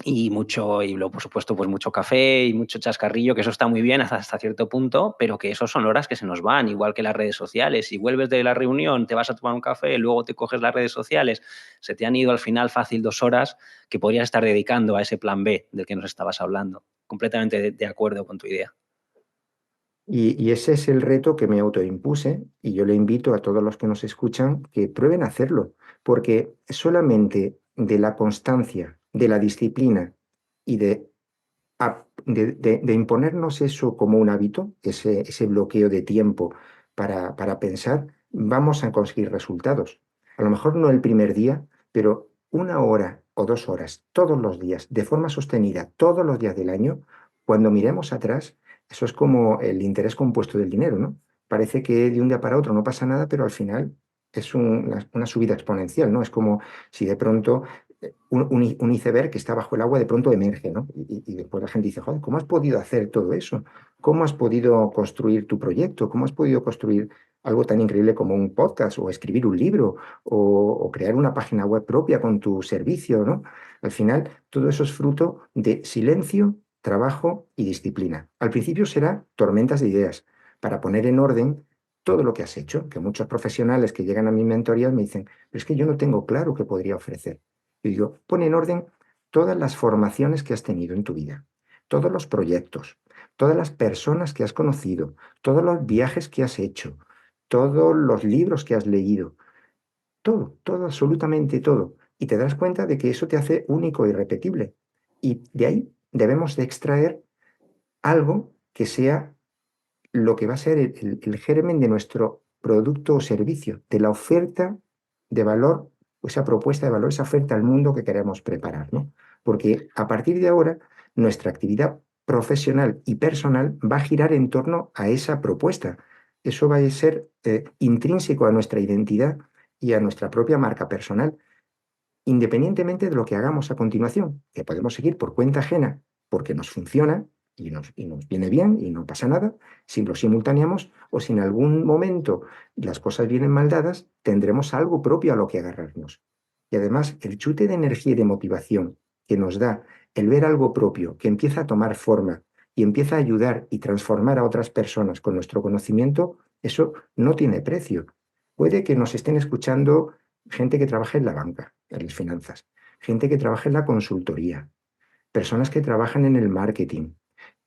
y luego, por supuesto, pues mucho café y mucho chascarrillo, que eso está muy bien hasta cierto punto, pero que eso son horas que se nos van, igual que las redes sociales. Si vuelves de la reunión, te vas a tomar un café, luego te coges las redes sociales, se te han ido al final fácil 2 horas que podrías estar dedicando a ese plan B del que nos estabas hablando. Completamente de acuerdo con tu idea. y ese es el reto que me autoimpuse y yo le invito a todos los que nos escuchan que prueben a hacerlo, porque solamente de la constancia, de la disciplina y de imponernos eso como un hábito, ese bloqueo de tiempo para pensar, vamos a conseguir resultados. A lo mejor no el primer día, pero 1 hora o 2 horas todos los días, de forma sostenida, todos los días del año, cuando miremos atrás, eso es como el interés compuesto del dinero, ¿no? Parece que de un día para otro no pasa nada, pero al final es una subida exponencial, ¿no? Es como si de pronto un iceberg que está bajo el agua de pronto emerge, ¿no? Y después la gente dice, joder, ¿cómo has podido hacer todo eso? ¿Cómo has podido construir tu proyecto? ¿Cómo has podido construir algo tan increíble como un podcast o escribir un libro o crear una página web propia con tu servicio, ¿no? Al final, todo eso es fruto de silencio, trabajo y disciplina. Al principio será tormentas de ideas para poner en orden todo lo que has hecho, que muchos profesionales que llegan a mi mentoría me dicen, pero es que yo no tengo claro qué podría ofrecer. Y digo, pon en orden todas las formaciones que has tenido en tu vida, todos los proyectos, todas las personas que has conocido, todos los viajes que has hecho, todos los libros que has leído, todo, todo, absolutamente todo. Y te das cuenta de que eso te hace único y repetible. Y de ahí debemos de extraer algo que sea lo que va a ser el germen de nuestro producto o servicio, de la oferta de valor, o esa propuesta de valor, esa oferta al mundo que queremos preparar, ¿no? Porque a partir de ahora, nuestra actividad profesional y personal va a girar en torno a esa propuesta. Eso va a ser intrínseco a nuestra identidad y a nuestra propia marca personal, independientemente de lo que hagamos a continuación, que podemos seguir por cuenta ajena porque nos funciona y nos viene bien y no pasa nada, si lo simultaneamos o si en algún momento las cosas vienen mal dadas, tendremos algo propio a lo que agarrarnos. Y además, el chute de energía y de motivación que nos da el ver algo propio que empieza a tomar forma y empieza a ayudar y transformar a otras personas con nuestro conocimiento, eso no tiene precio. Puede que nos estén escuchando gente que trabaja en la banca, en las finanzas, gente que trabaja en la consultoría, personas que trabajan en el marketing,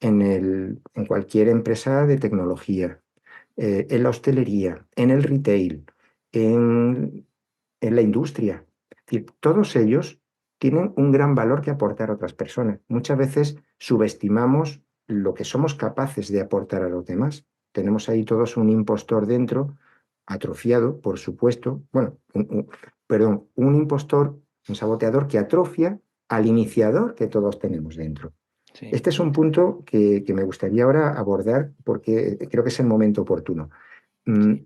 en cualquier empresa de tecnología, en la hostelería, en el retail, en, en la industria. Es decir, todos ellos tienen un gran valor que aportar a otras personas. Muchas veces subestimamos lo que somos capaces de aportar a los demás. Tenemos ahí todos un impostor dentro, atrofiado, por supuesto. Bueno, perdón, un impostor, un saboteador que atrofia al iniciador que todos tenemos dentro. Sí. Este es un punto que me gustaría ahora abordar porque creo que es el momento oportuno. Mm,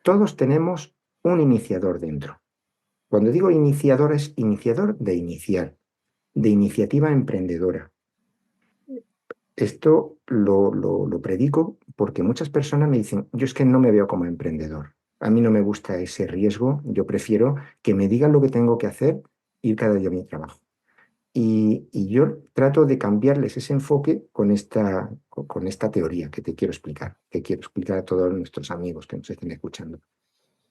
Todos tenemos un iniciador dentro. Cuando digo iniciador es iniciador de iniciar, de iniciativa emprendedora. Esto lo predico porque muchas personas me dicen, yo es que no me veo como emprendedor. A mí no me gusta ese riesgo, yo prefiero que me digan lo que tengo que hacer, ir cada día a mi trabajo. Y yo trato de cambiarles ese enfoque con esta teoría que te quiero explicar, que quiero explicar a todos nuestros amigos que nos estén escuchando.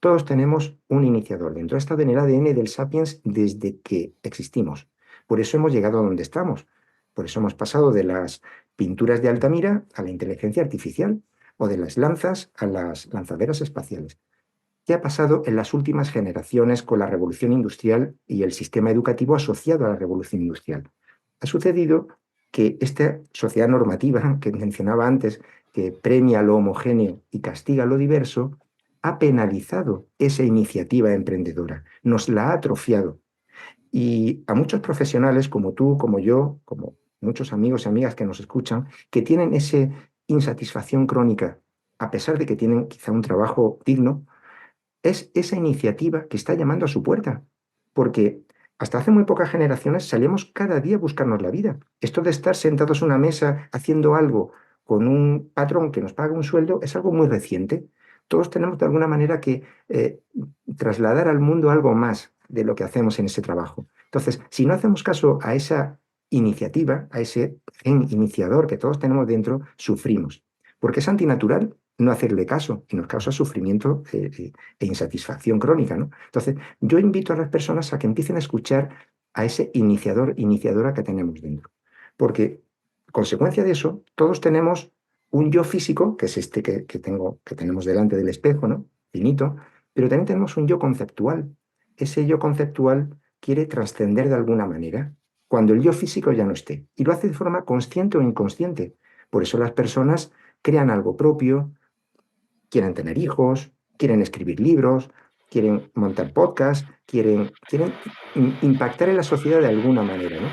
Todos tenemos un iniciador dentro. Ha estado en el ADN del Sapiens desde que existimos. Por eso hemos llegado a donde estamos. Por eso hemos pasado de las pinturas de Altamira a la inteligencia artificial o de las lanzas a las lanzaderas espaciales. ¿Qué ha pasado en las últimas generaciones con la revolución industrial y el sistema educativo asociado a la revolución industrial? Ha sucedido que esta sociedad normativa que mencionaba antes, que premia lo homogéneo y castiga lo diverso, ha penalizado esa iniciativa emprendedora, nos la ha atrofiado. Y a muchos profesionales como tú, como yo, como muchos amigos y amigas que nos escuchan, que tienen esa insatisfacción crónica, a pesar de que tienen quizá un trabajo digno, es esa iniciativa que está llamando a su puerta, porque hasta hace muy pocas generaciones salíamos cada día a buscarnos la vida. Esto de estar sentados en una mesa haciendo algo con un patrón que nos paga un sueldo es algo muy reciente. Todos tenemos de alguna manera que trasladar al mundo algo más de lo que hacemos en ese trabajo. Entonces, si no hacemos caso a esa iniciativa, a ese gen iniciador que todos tenemos dentro, sufrimos, porque es antinatural no hacerle caso y nos causa sufrimiento e insatisfacción crónica, ¿no? Entonces, yo invito a las personas a que empiecen a escuchar a ese iniciador, iniciadora que tenemos dentro. Porque, consecuencia de eso, todos tenemos un yo físico, que es este que tenemos delante del espejo, ¿no? Finito, pero también tenemos un yo conceptual. Ese yo conceptual quiere trascender de alguna manera cuando el yo físico ya no esté. Y lo hace de forma consciente o inconsciente. Por eso las personas crean algo propio, quieren tener hijos, quieren escribir libros, quieren montar podcasts, quieren impactar en la sociedad de alguna manera, ¿no?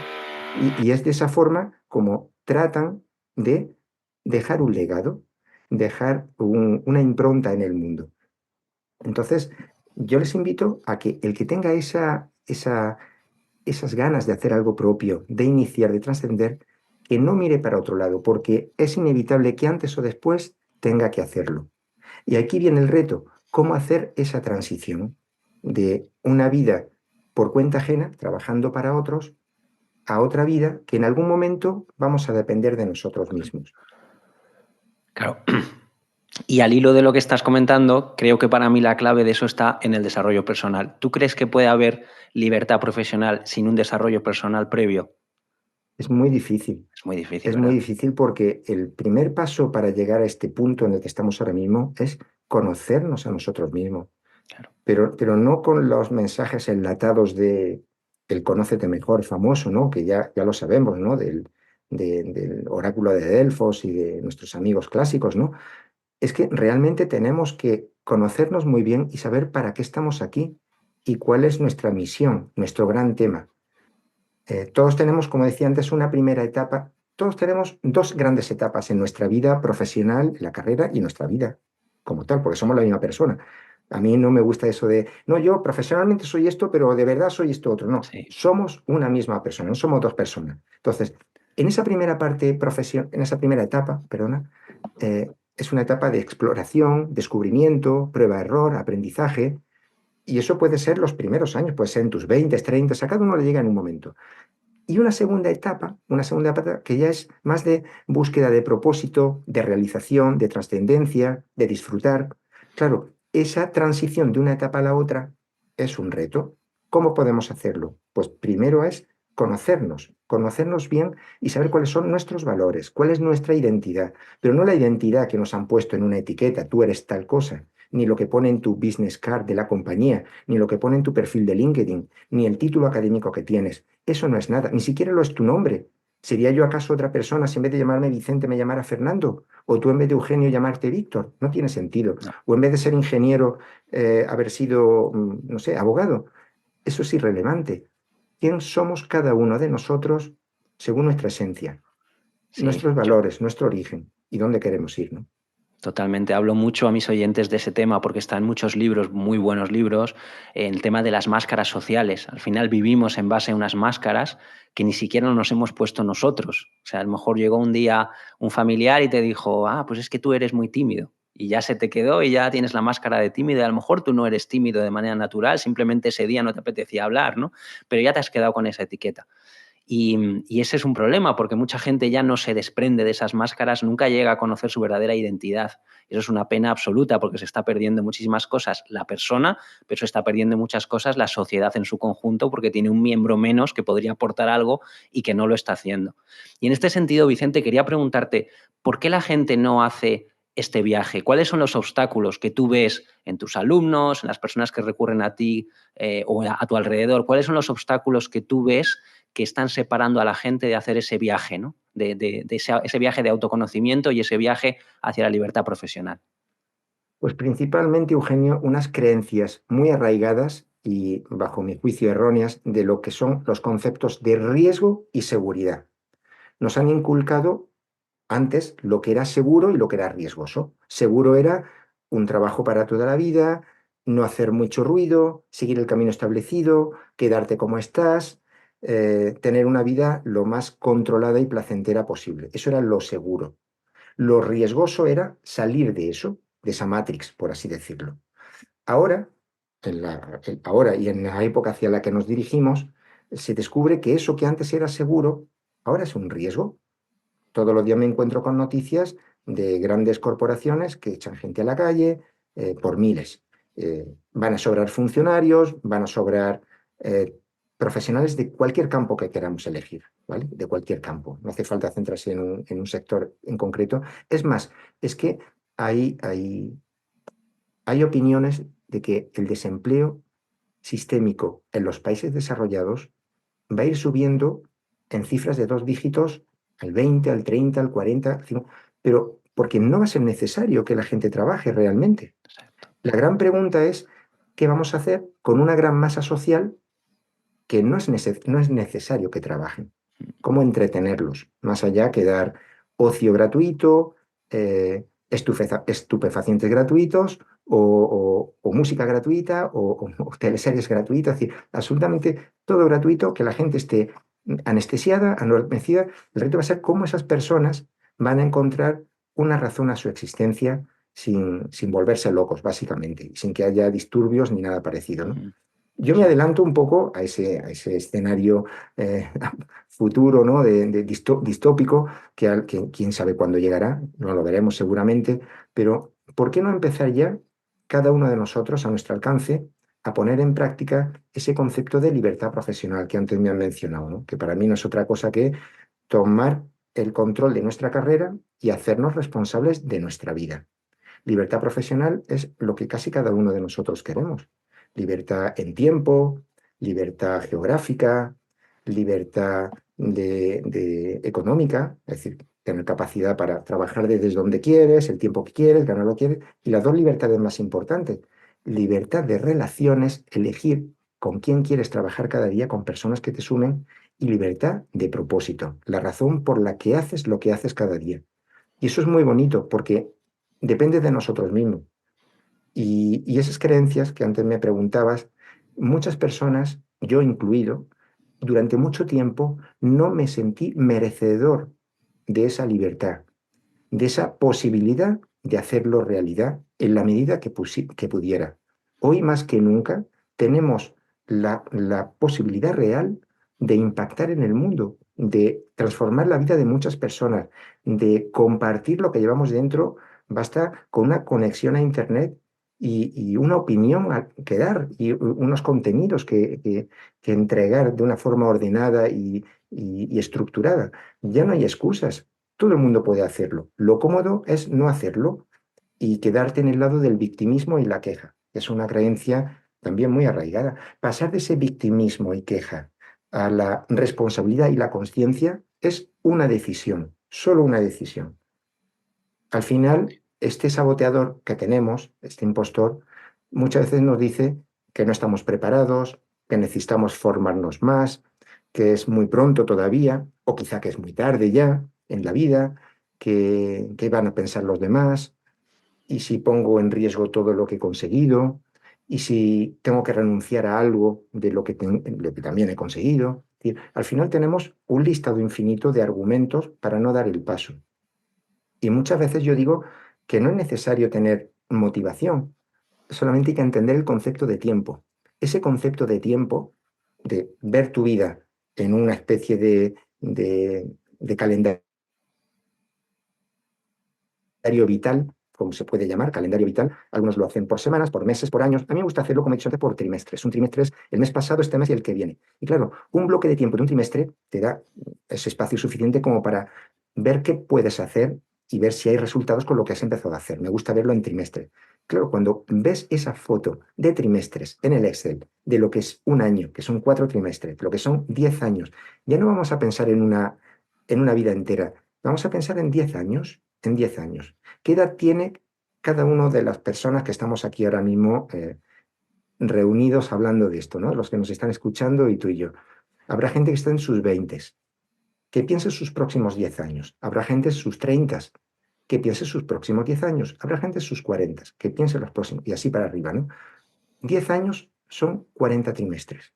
Y es de esa forma como tratan de dejar un legado, dejar una impronta en el mundo. Entonces, yo les invito a que el que tenga esas ganas de hacer algo propio, de iniciar, de trascender, que no mire para otro lado, porque es inevitable que antes o después tenga que hacerlo. Y aquí viene el reto, cómo hacer esa transición de una vida por cuenta ajena, trabajando para otros, a otra vida que en algún momento vamos a depender de nosotros mismos. Claro. Y al hilo de lo que estás comentando, creo que para mí la clave de eso está en el desarrollo personal. ¿Tú crees que puede haber libertad profesional sin un desarrollo personal previo? Es muy difícil. Es muy difícil, Es muy ¿verdad? difícil porque el primer paso para llegar a este punto en el que estamos ahora mismo es conocernos a nosotros mismos, Claro. pero no con los mensajes enlatados de el conócete mejor famoso, ¿no? Que ya lo sabemos, ¿no? Del oráculo de Delfos y de nuestros amigos clásicos, ¿no? Es que realmente tenemos que conocernos muy bien y saber para qué estamos aquí y cuál es nuestra misión, nuestro gran tema. Todos tenemos, como decía antes, una primera etapa. Todos tenemos dos grandes etapas en nuestra vida profesional, en la carrera y nuestra vida como tal, porque somos la misma persona. A mí no me gusta eso de, no, yo profesionalmente soy esto, pero de verdad soy esto otro. No, Sí, somos una misma persona, no somos dos personas. Entonces, en esa primera parte, en esa primera etapa, perdona, es una etapa de exploración, descubrimiento, prueba-error, aprendizaje, y eso puede ser los primeros años, puede ser en tus 20, 30, a cada uno le llega en un momento. Y una segunda etapa que ya es más de búsqueda de propósito, de realización, de trascendencia, de disfrutar. Claro, esa transición de una etapa a la otra es un reto. ¿Cómo podemos hacerlo? Pues primero es conocernos bien y saber cuáles son nuestros valores, cuál es nuestra identidad, pero no la identidad que nos han puesto en una etiqueta, tú eres tal cosa, ni lo que pone en tu business card de la compañía, ni lo que pone en tu perfil de LinkedIn, ni el título académico que tienes. Eso no es nada, ni siquiera lo es tu nombre. ¿Sería yo acaso otra persona si en vez de llamarme Vicente me llamara Fernando? ¿O tú en vez de Eugenio llamarte Víctor? No tiene sentido. no, ¿O en vez de ser ingeniero haber sido, no sé, abogado? Eso es irrelevante. ¿Quién somos cada uno de nosotros según nuestra esencia, sí. nuestros valores, nuestro origen y dónde queremos ir, ¿no? Totalmente. Hablo mucho a mis oyentes de ese tema porque está en muchos libros, muy buenos libros, el tema de las máscaras sociales. Al final vivimos en base a unas máscaras que ni siquiera nos hemos puesto nosotros. O sea, a lo mejor llegó un día un familiar y te dijo, ah, pues es que tú eres muy tímido. Y ya se te quedó y ya tienes la máscara de tímido. Y a lo mejor tú no eres tímido de manera natural, simplemente ese día no te apetecía hablar, ¿no? Pero ya te has quedado con esa etiqueta. Y ese es un problema, porque mucha gente ya no se desprende de esas máscaras, nunca llega a conocer su verdadera identidad. Eso es una pena absoluta, porque se está perdiendo muchísimas cosas la persona, pero se está perdiendo muchas cosas la sociedad en su conjunto, porque tiene un miembro menos que podría aportar algo y que no lo está haciendo. Y en este sentido, Vicente, quería preguntarte, ¿por qué la gente no hace este viaje? ¿Cuáles son los obstáculos que tú ves en tus alumnos, en las personas que recurren a ti o a tu alrededor? ¿Cuáles son los obstáculos que tú ves que están separando a la gente de hacer ese viaje, ¿no? De ese viaje de autoconocimiento y ese viaje hacia la libertad profesional? Pues principalmente, Eugenio, unas creencias muy arraigadas y, bajo mi juicio, erróneas de lo que son los conceptos de riesgo y seguridad. Nos han inculcado antes lo que era seguro y lo que era riesgoso. Seguro era un trabajo para toda la vida, no hacer mucho ruido, seguir el camino establecido, quedarte como estás, tener una vida lo más controlada y placentera posible. Eso era lo seguro. Lo riesgoso era salir de eso, de esa matrix, por así decirlo. Ahora, ahora y en la época hacia la que nos dirigimos, se descubre que eso que antes era seguro, ahora es un riesgo. Todos los días me encuentro con noticias de grandes corporaciones que echan gente a la calle por miles. Van a sobrar funcionarios, van a sobrar eh, profesionales de cualquier campo que queramos elegir, ¿vale? De cualquier campo. No hace falta centrarse en un sector en concreto. Es más, es que hay opiniones de que el desempleo sistémico en los países desarrollados va a ir subiendo en cifras de dos dígitos al 20, al 30, al 40, pero porque no va a ser necesario que la gente trabaje realmente. Exacto. La gran pregunta es, ¿qué vamos a hacer con una gran masa social que no es necesario que trabajen? ¿Cómo entretenerlos? Más allá que dar ocio gratuito, estupefacientes gratuitos o música gratuita o teleseries gratuitas, es decir, absolutamente todo gratuito, que la gente esté anestesiada, adormecida. El reto va a ser cómo esas personas van a encontrar una razón a su existencia sin volverse locos, básicamente, sin que haya disturbios ni nada parecido, ¿no? Ujú. Yo me Sí. adelanto un poco a ese escenario futuro, ¿no? Distópico, que quién sabe cuándo llegará, no lo veremos seguramente, pero ¿por qué no empezar ya, cada uno de nosotros, a nuestro alcance, a poner en práctica ese concepto de libertad profesional que antes me han mencionado, ¿no? Que para mí no es otra cosa que tomar el control de nuestra carrera y hacernos responsables de nuestra vida? Libertad profesional es lo que casi cada uno de nosotros queremos. Libertad en tiempo, libertad geográfica, libertad económica, es decir, tener capacidad para trabajar desde donde quieres, el tiempo que quieres, ganar lo que quieres, y las dos libertades más importantes, libertad de relaciones, elegir con quién quieres trabajar cada día, con personas que te sumen, y libertad de propósito, la razón por la que haces lo que haces cada día. Y eso es muy bonito porque depende de nosotros mismos. Y esas creencias que antes me preguntabas, muchas personas, yo incluido, durante mucho tiempo no me sentí merecedor de esa libertad, de esa posibilidad de hacerlo realidad en la medida que pudiera. Hoy más que nunca tenemos la posibilidad real de impactar en el mundo, de transformar la vida de muchas personas, de compartir lo que llevamos dentro. Basta con una conexión a Internet y una opinión que dar y unos contenidos que entregar de una forma ordenada y estructurada. Ya no hay excusas. Todo el mundo puede hacerlo. Lo cómodo es no hacerlo y quedarte en el lado del victimismo y la queja, que es una creencia también muy arraigada. Pasar de ese victimismo y queja a la responsabilidad y la conciencia es una decisión, solo una decisión. Al final, este saboteador que tenemos, este impostor, muchas veces nos dice que no estamos preparados, que necesitamos formarnos más, que es muy pronto todavía, o quizá que es muy tarde ya en la vida, que van a pensar los demás, y si pongo en riesgo todo lo que he conseguido, y si tengo que renunciar a algo de lo que también he conseguido. Es decir, al final tenemos un listado infinito de argumentos para no dar el paso. Y muchas veces yo digo que no es necesario tener motivación, solamente hay que entender el concepto de tiempo. Ese concepto de tiempo, de ver tu vida en una especie de calendario vital, como se puede llamar, calendario vital. Algunos lo hacen por semanas, por meses, por años. A mí me gusta hacerlo, como he dicho antes, por trimestres. Un trimestre es el mes pasado, este mes y el que viene. Y claro, un bloque de tiempo de un trimestre te da ese espacio suficiente como para ver qué puedes hacer y ver si hay resultados con lo que has empezado a hacer. Me gusta verlo en trimestre. Claro, cuando ves esa foto de trimestres en el Excel, de lo que es un año, que son 4 trimestres, lo que son 10 años, ya no vamos a pensar en una vida entera, vamos a pensar en 10 años, en 10 años. ¿Qué edad tiene cada una de las personas que estamos aquí ahora mismo reunidos hablando de esto, ¿no? Los que nos están escuchando y tú y yo. Habrá gente que está en sus 20, que piense en sus próximos 10 años. Habrá gente en sus 30, que piense en sus próximos 10 años. Habrá gente en sus 40, que piense en los próximos, y así para arriba, ¿no? 10 años son 40 trimestres.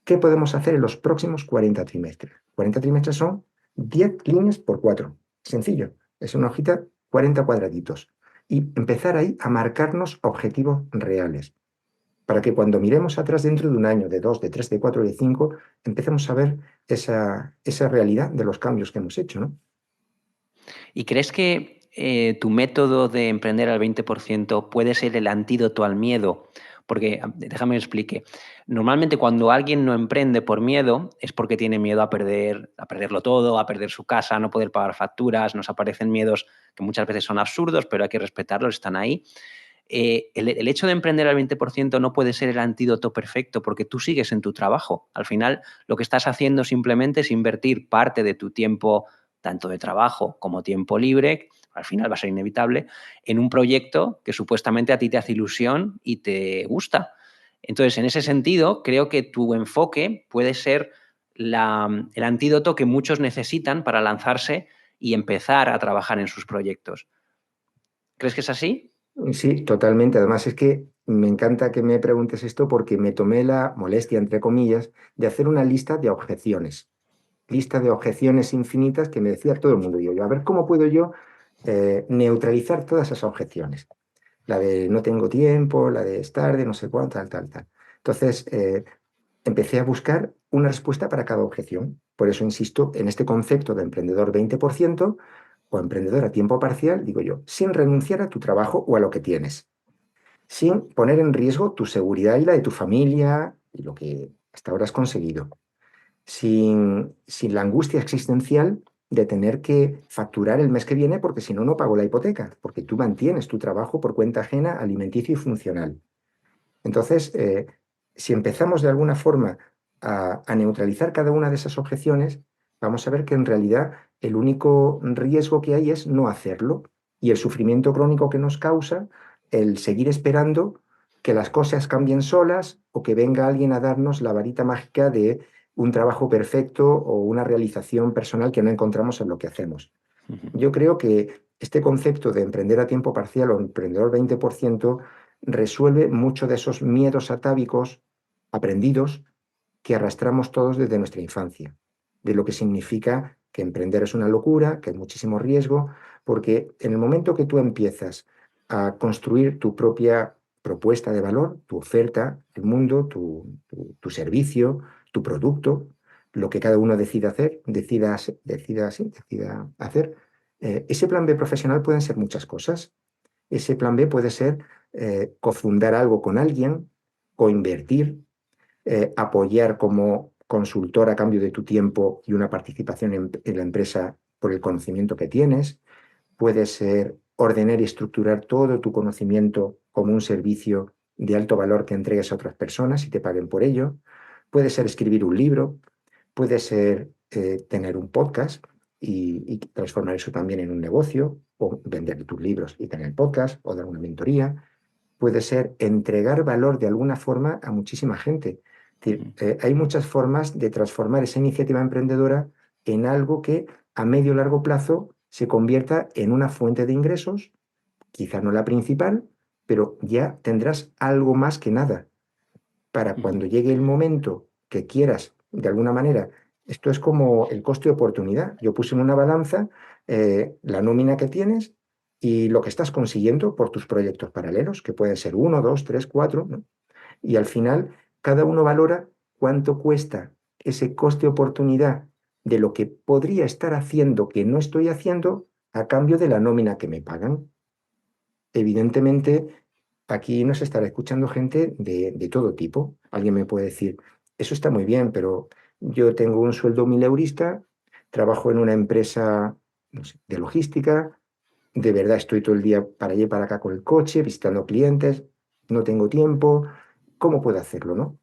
¿Qué podemos hacer en los próximos 40 trimestres? 40 trimestres son 10 líneas por 4. Sencillo. Es una hojita, 40 cuadraditos. Y empezar ahí a marcarnos objetivos reales, para que cuando miremos atrás dentro de un año, de 2, de 3, de 4, de 5, empecemos a ver esa realidad de los cambios que hemos hecho, ¿no? ¿Y crees que tu método de emprender al 20% puede ser el antídoto al miedo? Porque, déjame que explique, normalmente cuando alguien no emprende por miedo es porque tiene miedo a perderlo todo, a perder su casa, a no poder pagar facturas, nos aparecen miedos que muchas veces son absurdos, pero hay que respetarlos, están ahí. El hecho de emprender al 20% no puede ser el antídoto perfecto porque tú sigues en tu trabajo. Al final, lo que estás haciendo simplemente es invertir parte de tu tiempo, tanto de trabajo como tiempo libre, al final va a ser inevitable, en un proyecto que supuestamente a ti te hace ilusión y te gusta. Entonces, en ese sentido, creo que tu enfoque puede ser el antídoto que muchos necesitan para lanzarse y empezar a trabajar en sus proyectos. ¿Crees que es así? Sí, totalmente. Además es que me encanta que me preguntes esto porque me tomé la molestia, entre comillas, de hacer una lista de objeciones infinitas que me decía todo el mundo. Y yo, a ver, ¿cómo puedo yo neutralizar todas esas objeciones. La de no tengo tiempo, la de estar, de no sé cuánto, tal, tal, tal. Entonces, empecé a buscar una respuesta para cada objeción. Por eso insisto en este concepto de emprendedor 20% o emprendedor a tiempo parcial, digo yo, sin renunciar a tu trabajo o a lo que tienes, sin poner en riesgo tu seguridad y la de tu familia y lo que hasta ahora has conseguido, sin la angustia existencial de tener que facturar el mes que viene porque si no, no pago la hipoteca, porque tú mantienes tu trabajo por cuenta ajena, alimenticio y funcional. Entonces, si empezamos de alguna forma a neutralizar cada una de esas objeciones, vamos a ver que en realidad el único riesgo que hay es no hacerlo y el sufrimiento crónico que nos causa el seguir esperando que las cosas cambien solas o que venga alguien a darnos la varita mágica de un trabajo perfecto o una realización personal que no encontramos en lo que hacemos. Yo creo que este concepto de emprender a tiempo parcial o emprendedor 20% resuelve mucho de esos miedos atávicos aprendidos que arrastramos todos desde nuestra infancia, de lo que significa que emprender es una locura, que hay muchísimo riesgo, porque en el momento que tú empiezas a construir tu propia propuesta de valor, tu oferta, el mundo, tu servicio, tu producto, lo que cada uno decida hacer, decida hacer, ese plan B profesional pueden ser muchas cosas. Ese plan B puede ser cofundar algo con alguien, coinvertir, apoyar como consultor a cambio de tu tiempo y una participación en la empresa por el conocimiento que tienes. Puede ser ordenar y estructurar todo tu conocimiento como un servicio de alto valor que entregues a otras personas y te paguen por ello. Puede ser escribir un libro, puede ser tener un podcast y transformar eso también en un negocio, o vender tus libros y tener podcast, o dar una mentoría. Puede ser entregar valor de alguna forma a muchísima gente. Es decir, hay muchas formas de transformar esa iniciativa emprendedora en algo que a medio o largo plazo se convierta en una fuente de ingresos, quizá no la principal, pero ya tendrás algo más que nada para cuando llegue el momento que quieras, de alguna manera. Esto es como el coste de oportunidad. Yo puse en una balanza la nómina que tienes y lo que estás consiguiendo por tus proyectos paralelos, que pueden ser uno, dos, tres, cuatro, ¿no? Y al final, cada uno valora cuánto cuesta ese coste de oportunidad de lo que podría estar haciendo que no estoy haciendo a cambio de la nómina que me pagan. Evidentemente, aquí nos estará escuchando gente de todo tipo. Alguien me puede decir, eso está muy bien, pero yo tengo un sueldo mileurista, trabajo en una empresa, no sé, de logística, de verdad estoy todo el día para allá y para acá con el coche, visitando clientes, no tengo tiempo, ¿cómo puedo hacerlo, no?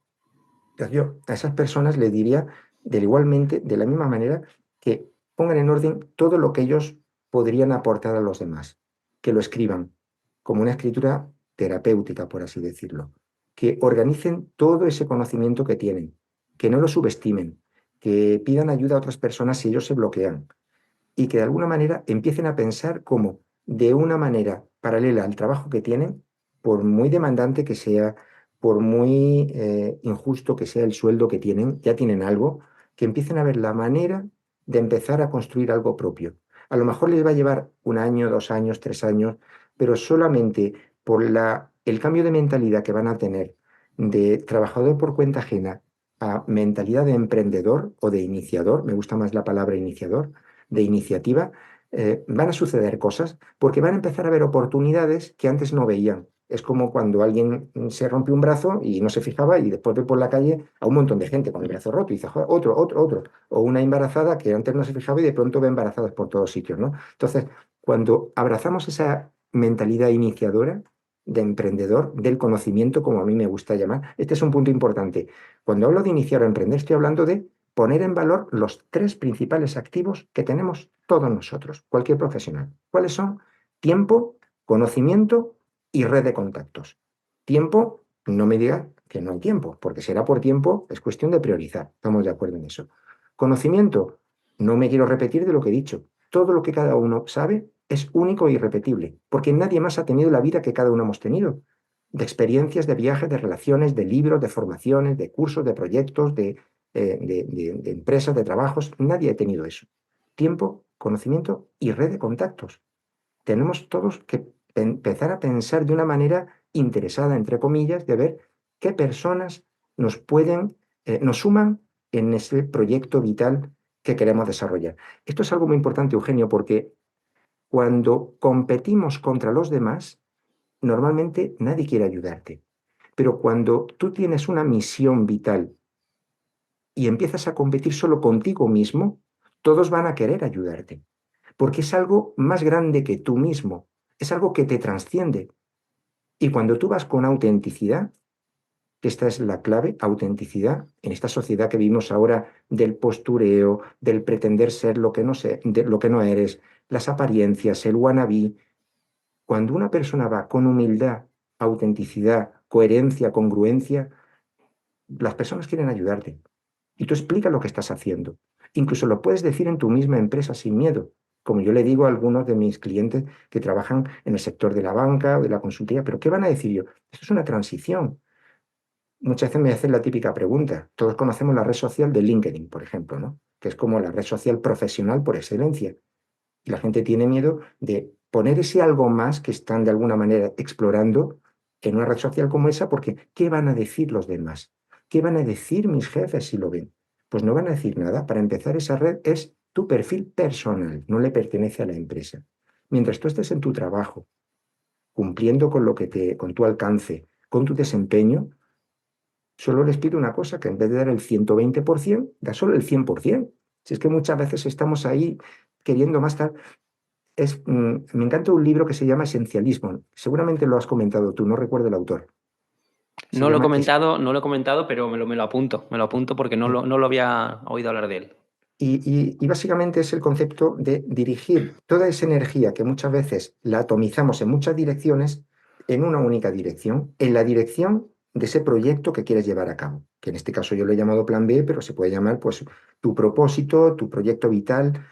Entonces yo a esas personas les diría igualmente, de la misma manera, que pongan en orden todo lo que ellos podrían aportar a los demás, que lo escriban como una escritura terapéutica, por así decirlo, que organicen todo ese conocimiento que tienen, que no lo subestimen, que pidan ayuda a otras personas si ellos se bloquean y que de alguna manera empiecen a pensar como de una manera paralela al trabajo que tienen, por muy demandante que sea, por muy injusto que sea el sueldo que tienen, ya tienen algo, que empiecen a ver la manera de empezar a construir algo propio. A lo mejor les va a llevar un año, 2 años, 3 años, pero solamente por el cambio de mentalidad que van a tener de trabajador por cuenta ajena a mentalidad de emprendedor o de iniciador, me gusta más la palabra iniciador, de iniciativa, van a suceder cosas porque van a empezar a ver oportunidades que antes no veían. Es como cuando alguien se rompe un brazo y no se fijaba y después ve por la calle a un montón de gente con el brazo roto y dice, "Joder, otro, otro, otro". O una embarazada que antes no se fijaba y de pronto ve embarazadas por todos sitios, ¿no? Entonces, cuando abrazamos esa mentalidad iniciadora de emprendedor, del conocimiento, como a mí me gusta llamar, este es un punto importante. Cuando hablo de iniciar o emprender, estoy hablando de poner en valor los tres principales activos que tenemos todos nosotros, cualquier profesional. ¿Cuáles son? Tiempo, conocimiento y red de contactos. Tiempo, no me diga que no hay tiempo, porque será por tiempo, es cuestión de priorizar. Estamos de acuerdo en eso. Conocimiento, no me quiero repetir de lo que he dicho. Todo lo que cada uno sabe es único e irrepetible, porque nadie más ha tenido la vida que cada uno hemos tenido. De experiencias, de viajes, de relaciones, de libros, de formaciones, de cursos, de proyectos, de empresas, de trabajos. Nadie ha tenido eso. Tiempo, conocimiento y red de contactos. tenemos todos que empezar a pensar de una manera interesada, entre comillas, de ver qué personas nos pueden, nos suman en ese proyecto vital que queremos desarrollar. Esto es algo muy importante, Eugenio, porque cuando competimos contra los demás, normalmente nadie quiere ayudarte. Pero cuando tú tienes una misión vital y empiezas a competir solo contigo mismo, todos van a querer ayudarte, porque es algo más grande que tú mismo, es algo que te trasciende. Y cuando tú vas con autenticidad, que esta es la clave, autenticidad, en esta sociedad que vivimos ahora del postureo, del pretender ser lo que no sé, de lo que no eres, las apariencias, el wannabe, cuando una persona va con humildad, autenticidad, coherencia, congruencia, las personas quieren ayudarte. Y tú explicas lo que estás haciendo. Incluso lo puedes decir en tu misma empresa sin miedo, como yo le digo a algunos de mis clientes que trabajan en el sector de la banca o de la consultoría, pero ¿qué van a decir yo? Esto es una transición. Muchas veces me hacen la típica pregunta. Todos conocemos la red social de LinkedIn, por ejemplo, ¿no? Que es como la red social profesional por excelencia. Y la gente tiene miedo de poner ese algo más que están de alguna manera explorando en una red social como esa, porque ¿qué van a decir los demás? ¿Qué van a decir mis jefes si lo ven? Pues no van a decir nada. Para empezar, esa red es tu perfil personal, no le pertenece a la empresa. Mientras tú estés en tu trabajo, cumpliendo con lo que con tu alcance, con tu desempeño, solo les pido una cosa, que en vez de dar el 120%, da solo el 100%. Si es que muchas veces estamos ahí queriendo más tal. Me encanta un libro que se llama Esencialismo. Seguramente lo has comentado tú, no recuerdo el autor. Se No lo he llama comentado, no lo he comentado, pero me lo apunto porque no lo había oído hablar de él. y básicamente es el concepto de dirigir toda esa energía que muchas veces la atomizamos en muchas direcciones en una única dirección, en la dirección de ese proyecto que quieres llevar a cabo. Que en este caso yo lo he llamado Plan B, pero se puede llamar pues tu propósito, tu proyecto vital,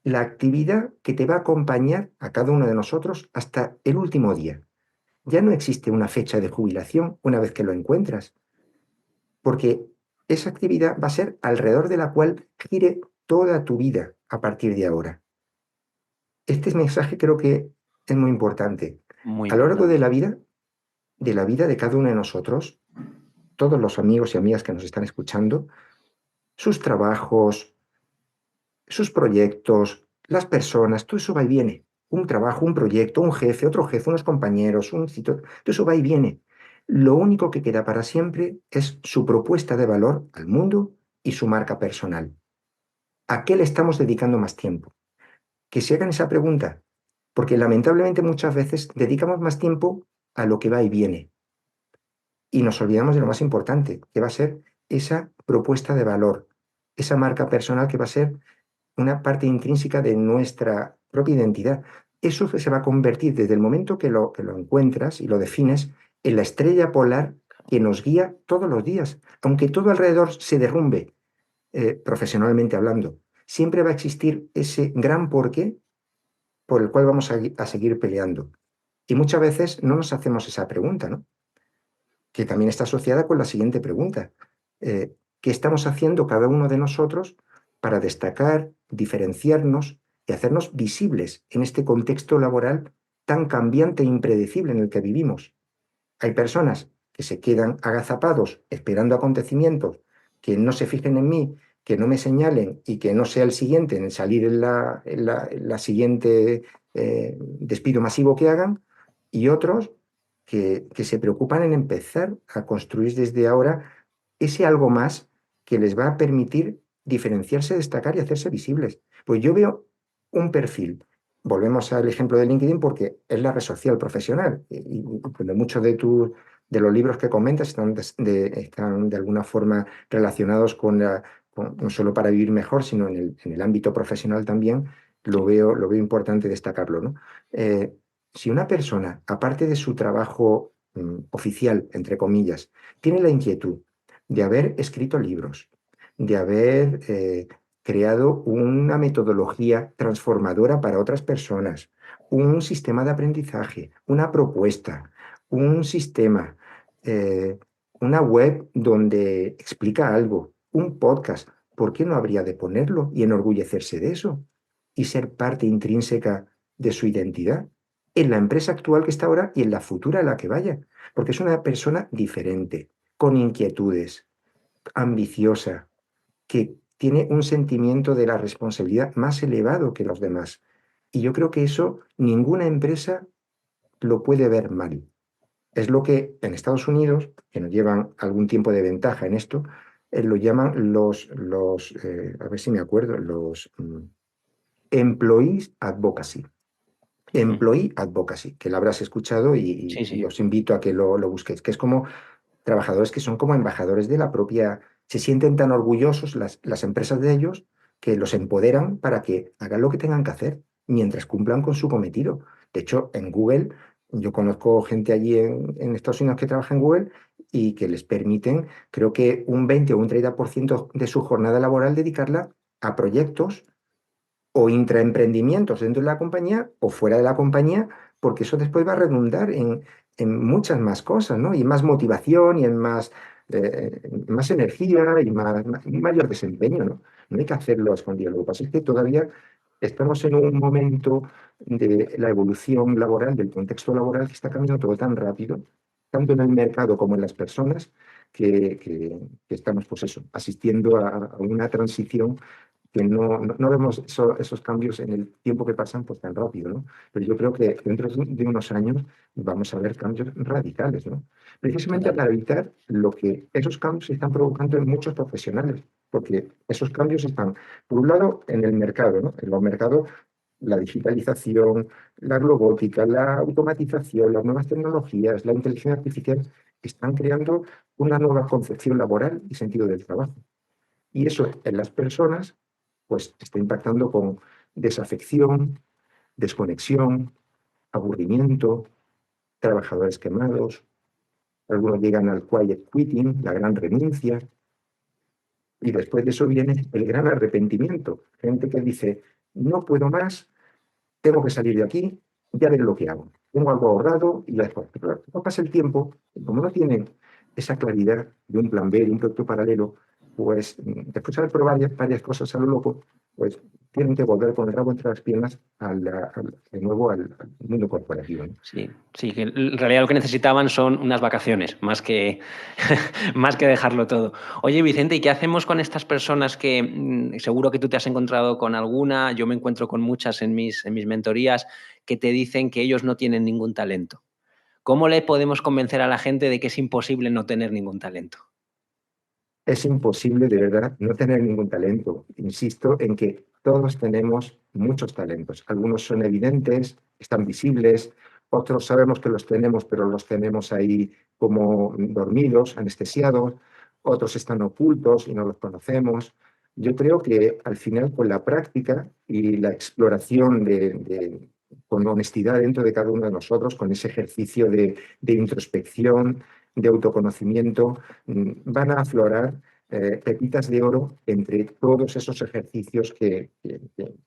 la actividad que te va a acompañar a cada uno de nosotros hasta el último día. Ya no existe una fecha de jubilación una vez que lo encuentras, porque esa actividad va a ser alrededor de la cual gire toda tu vida a partir de ahora. Este mensaje creo que es muy importante. Muy A lo largo importante. de la vida de cada uno de nosotros, todos los amigos y amigas que nos están escuchando, sus trabajos, sus proyectos, las personas, todo eso va y viene. Un trabajo, un proyecto, un jefe, otro jefe, unos compañeros, un sitio, todo eso va y viene. Lo único que queda para siempre es su propuesta de valor al mundo y su marca personal. ¿A qué le estamos dedicando más tiempo? Que se hagan esa pregunta, porque lamentablemente muchas veces dedicamos más tiempo a lo que va y viene y nos olvidamos de lo más importante, que va a ser esa propuesta de valor, esa marca personal que va a ser una parte intrínseca de nuestra propia identidad. Eso que se va a convertir desde el momento que lo encuentras y lo defines en la estrella polar que nos guía todos los días. Aunque todo alrededor se derrumbe, profesionalmente hablando, siempre va a existir ese gran porqué por el cual vamos a seguir peleando. Y muchas veces no nos hacemos esa pregunta, ¿no? Que también está asociada con la siguiente pregunta. ¿Qué estamos haciendo cada uno de nosotros para destacar, diferenciarnos y hacernos visibles en este contexto laboral tan cambiante e impredecible en el que vivimos? Hay personas que se quedan agazapados esperando acontecimientos que no se fijen en mí, que no me señalen y que no sea el siguiente en salir en la siguiente despido masivo que hagan, y otros que se preocupan en empezar a construir desde ahora ese algo más que les va a permitir diferenciarse, destacar y hacerse visibles. Pues yo veo un perfil. Volvemos al ejemplo de LinkedIn porque es la red social profesional y donde muchos de los libros que comentas están de alguna forma relacionados no solo para vivir mejor, sino en el ámbito profesional también, Sí. lo veo importante destacarlo, ¿no? Si una persona, aparte de su trabajo oficial, entre comillas, tiene la inquietud de haber escrito libros, de haber creado una metodología transformadora para otras personas, un sistema de aprendizaje, una propuesta, un sistema, eh, una web donde explica algo, un podcast, ¿por qué no habría de ponerlo y enorgullecerse de eso? Y ser parte intrínseca. de su identidad en la empresa actual que está ahora y en la futura a la que vaya, porque es una persona diferente, con inquietudes, ambiciosa, que tiene un sentimiento de la responsabilidad más elevado que los demás. Y yo creo que eso ninguna empresa lo puede ver mal. Es lo que en Estados Unidos, que nos llevan algún tiempo de ventaja en esto, lo llaman a ver si me acuerdo, los Employees Advocacy. Ujú. Employee Advocacy, que lo habrás escuchado Sí, y sí. os invito a que lo busquéis, que es como trabajadores que son como embajadores de la propia, se sienten tan orgullosos las empresas de ellos que los empoderan para que hagan lo que tengan que hacer mientras cumplan con su cometido. De hecho, en Google, yo conozco gente allí en Estados Unidos que trabaja en Google y que les permiten, creo que un 20 o un 30% de su jornada laboral dedicarla a proyectos o intraemprendimientos dentro de la compañía o fuera de la compañía, porque eso después va a redundar en muchas más cosas, ¿no? Y en más motivación y en más energía y un mayor desempeño, ¿no? No hay que hacerlo a escondidas. Lo que pasa es que todavía estamos en un momento de la evolución laboral, del contexto laboral, que está cambiando todo tan rápido, tanto en el mercado como en las personas, que estamos, pues eso, asistiendo a una transición que no vemos esos cambios en el tiempo que pasan pues tan rápido, ¿no? Pero yo creo que dentro de unos años vamos a ver cambios radicales, ¿no? Precisamente Total. para evitar lo que esos cambios se están provocando en muchos profesionales, porque esos cambios están, por un lado, en el mercado, ¿no? En los mercados, la digitalización, la robótica, la automatización, las nuevas tecnologías, la inteligencia artificial, están creando una nueva concepción laboral y sentido del trabajo. Y eso en las personas, pues está impactando con desafección, desconexión, aburrimiento, trabajadores quemados, algunos llegan al quiet quitting, la gran renuncia, y después de eso viene el gran arrepentimiento. Gente que dice, no puedo más, tengo que salir de aquí, ya veré lo que hago. Tengo algo ahorrado y ya después. Pero no pasa el tiempo, y como no tienen esa claridad de un plan B, de un proyecto paralelo, pues después de haber probado varias cosas a lo loco, pues tienen que volver con el rabo entre las piernas de nuevo al mundo corporativo, ¿no? Sí, sí, que en realidad lo que necesitaban son unas vacaciones, más que, más que dejarlo todo. Oye, Vicente, ¿y qué hacemos con estas personas que seguro que tú te has encontrado con alguna? Yo me encuentro con muchas en mis mentorías que te dicen que ellos no tienen ningún talento. ¿Cómo le podemos convencer a la gente de que es imposible no tener ningún talento? Es imposible, de verdad, no tener ningún talento. Insisto en que todos tenemos muchos talentos. Algunos son evidentes, están visibles, otros sabemos que los tenemos, pero los tenemos ahí como dormidos, anestesiados, otros están ocultos y no los conocemos. Yo creo que al final, con la práctica y la exploración con honestidad dentro de cada uno de nosotros, con ese ejercicio de introspección, de autoconocimiento, van a aflorar pepitas de oro entre todos esos ejercicios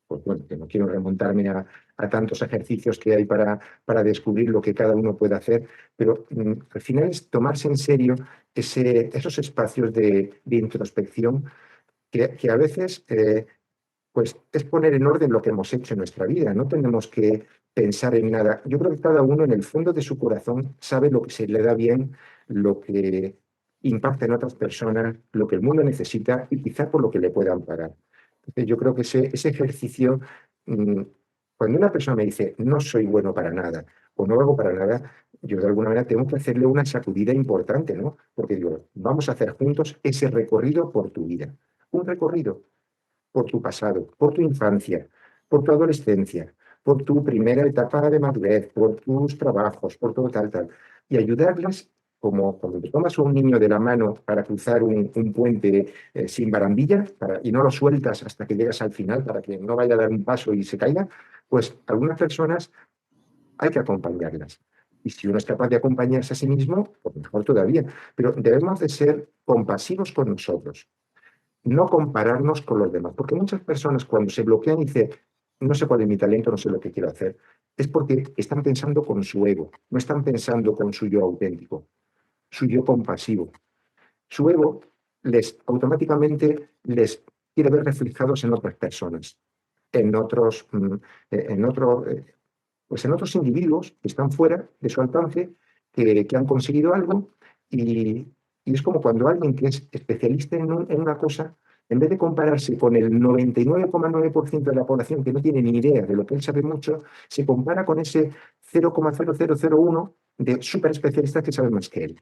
pues bueno, que no quiero remontarme a tantos ejercicios que hay para descubrir lo que cada uno puede hacer, pero al final es tomarse en serio esos espacios de introspección que a veces pues es poner en orden lo que hemos hecho en nuestra vida. No tenemos que pensar en nada. Yo creo que cada uno en el fondo de su corazón sabe lo que se le da bien, lo que impacta en otras personas, lo que el mundo necesita y quizá por lo que le puedan pagar. Entonces, yo creo que ese ejercicio, mm, cuando una persona me dice no soy bueno para nada o no hago para nada, yo de alguna manera tengo que hacerle una sacudida importante, ¿no? Porque digo, vamos a hacer juntos ese recorrido por tu vida. Un recorrido por tu pasado, por tu infancia, por tu adolescencia, por tu primera etapa de madurez, por tus trabajos, por todo tal, tal. Y ayudarles, como cuando te tomas a un niño de la mano para cruzar un puente sin barandilla y no lo sueltas hasta que llegas al final para que no vaya a dar un paso y se caiga, pues algunas personas hay que acompañarlas. Y si uno es capaz de acompañarse a sí mismo, pues mejor todavía. Pero debemos de ser compasivos con nosotros, no compararnos con los demás, porque muchas personas cuando se bloquean y dicen, no sé cuál es mi talento, no sé lo que quiero hacer, es porque están pensando con su ego, no están pensando con su yo auténtico, su yo compasivo. Su ego automáticamente les quiere ver reflejados en otras personas, en otros pues en otros individuos que están fuera de su alcance, que han conseguido algo, y, y es como cuando alguien que es especialista en una cosa, en vez de compararse con el 99,9% de la población que no tiene ni idea de lo que él sabe mucho, se compara con ese 0,0001 de súper especialistas que saben más que él.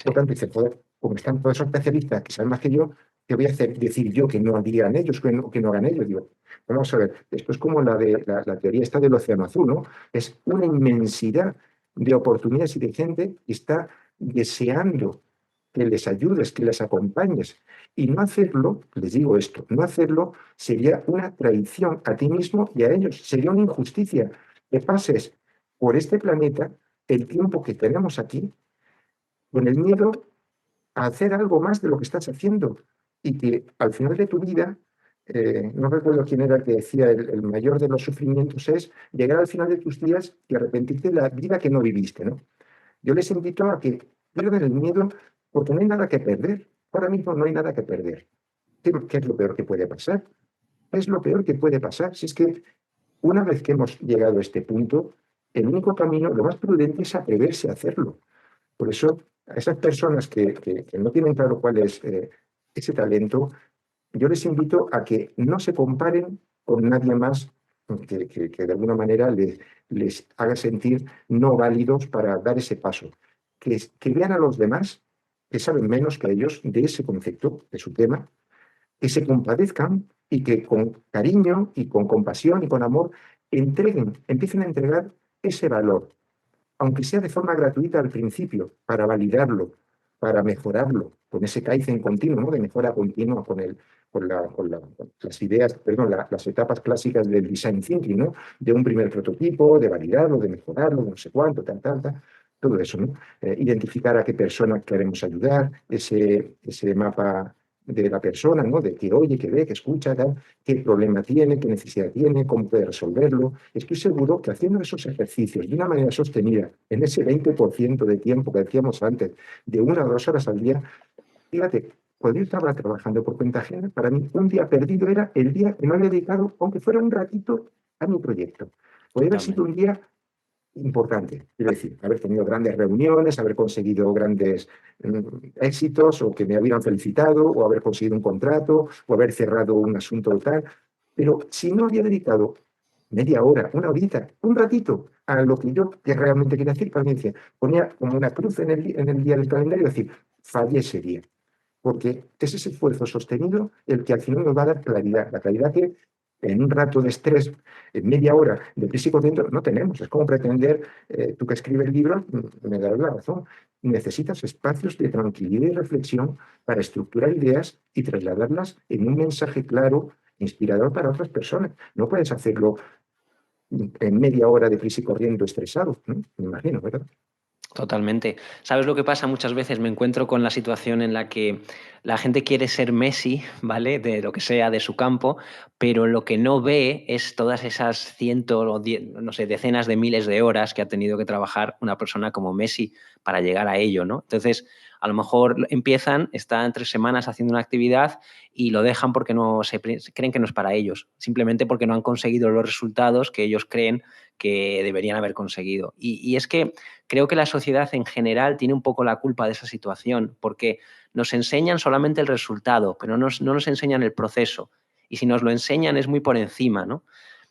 Por Sí. tanto, dice, joder, como están todos esos especialistas que saben más que yo, ¿qué voy a hacer? Decir yo que no digan ellos, que no hagan ellos. Digo, vamos a ver, esto es como la teoría esta del océano azul, ¿no? Es una inmensidad de oportunidades y de gente que está deseando que les ayudes, que les acompañes. Y no hacerlo, les digo esto, no hacerlo sería una traición a ti mismo y a ellos, sería una injusticia que pases por este planeta el tiempo que tenemos aquí con el miedo a hacer algo más de lo que estás haciendo y que al final de tu vida, no recuerdo quién era el que decía, el mayor de los sufrimientos es llegar al final de tus días y arrepentirte de la vida que no viviste, ¿no? Yo les invito a que pierdan el miedo porque no hay nada que perder. Ahora mismo no hay nada que perder. ¿Qué es lo peor que puede pasar? ¿Qué es lo peor que puede pasar? Si es que una vez que hemos llegado a este punto, el único camino, lo más prudente es atreverse a hacerlo. Por eso, a esas personas que no tienen claro cuál es ese talento, yo les invito a que no se comparen con nadie más que de alguna manera les haga sentir no válidos para dar ese paso. Que vean a los demás que saben menos que ellos de ese concepto, de su tema, que se compadezcan y que con cariño y con compasión y con amor empiecen a entregar ese valor, aunque sea de forma gratuita al principio, para validarlo, para mejorarlo, con ese Kaizen continuo, ¿no? De mejora continua con las ideas, perdón, las etapas clásicas del design thinking, ¿no? De un primer prototipo, de validarlo, de mejorarlo, de no sé cuánto, tal, todo eso, ¿no? Identificar a qué persona queremos ayudar, ese mapa de la persona, ¿no? De que oye, que ve, que escucha, tal, qué problema tiene, qué necesidad tiene, cómo puede resolverlo. Estoy seguro que haciendo esos ejercicios de una manera sostenida, en ese 20% de tiempo que decíamos antes, de 1 o 2 horas al día, fíjate, podría estar trabajando por cuenta ajena. Para mí, un día perdido era el día que no había dedicado, aunque fuera un ratito, a mi proyecto. Podría haber sido un Totalmente. día importante. Quiero decir, haber tenido grandes reuniones, haber conseguido grandes éxitos, o que me hubieran felicitado, o haber conseguido un contrato, o haber cerrado un asunto tal. Pero si no había dedicado media hora, una horita, un ratito a lo que realmente quería decir, para mí decía, ponía como una cruz en el día del calendario y decir, fallé ese día. Porque es ese esfuerzo sostenido el que al final nos va a dar claridad. La claridad que en un rato de estrés, en media hora de prisa y corriendo, no tenemos. Es como pretender, tú que escribes el libro, me darás la razón, necesitas espacios de tranquilidad y reflexión para estructurar ideas y trasladarlas en un mensaje claro, inspirador para otras personas. No puedes hacerlo en media hora de prisa y corriendo estresado, ¿no? Me imagino, ¿verdad? Totalmente. ¿Sabes lo que pasa? Muchas veces me encuentro con la situación en la que la gente quiere ser Messi, ¿vale? De lo que sea, de su campo, pero lo que no ve es todas esas cientos o no sé, decenas de miles de horas que ha tenido que trabajar una persona como Messi para llegar a ello, ¿no? Entonces, a lo mejor empiezan, están 3 semanas haciendo una actividad y lo dejan porque no creen que no es para ellos, simplemente porque no han conseguido los resultados que ellos creen que deberían haber conseguido. Y es que creo que la sociedad en general tiene un poco la culpa de esa situación, porque nos enseñan solamente el resultado, pero no nos enseñan el proceso. Y si nos lo enseñan es muy por encima, ¿no?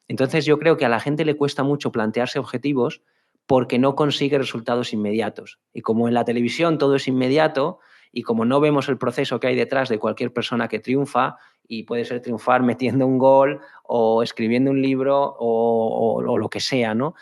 Entonces yo creo que a la gente le cuesta mucho plantearse objetivos porque no consigue resultados inmediatos. Y como en la televisión todo es inmediato y como no vemos el proceso que hay detrás de cualquier persona que triunfa, y puede ser triunfar metiendo un gol o escribiendo un libro o lo que sea, ¿no?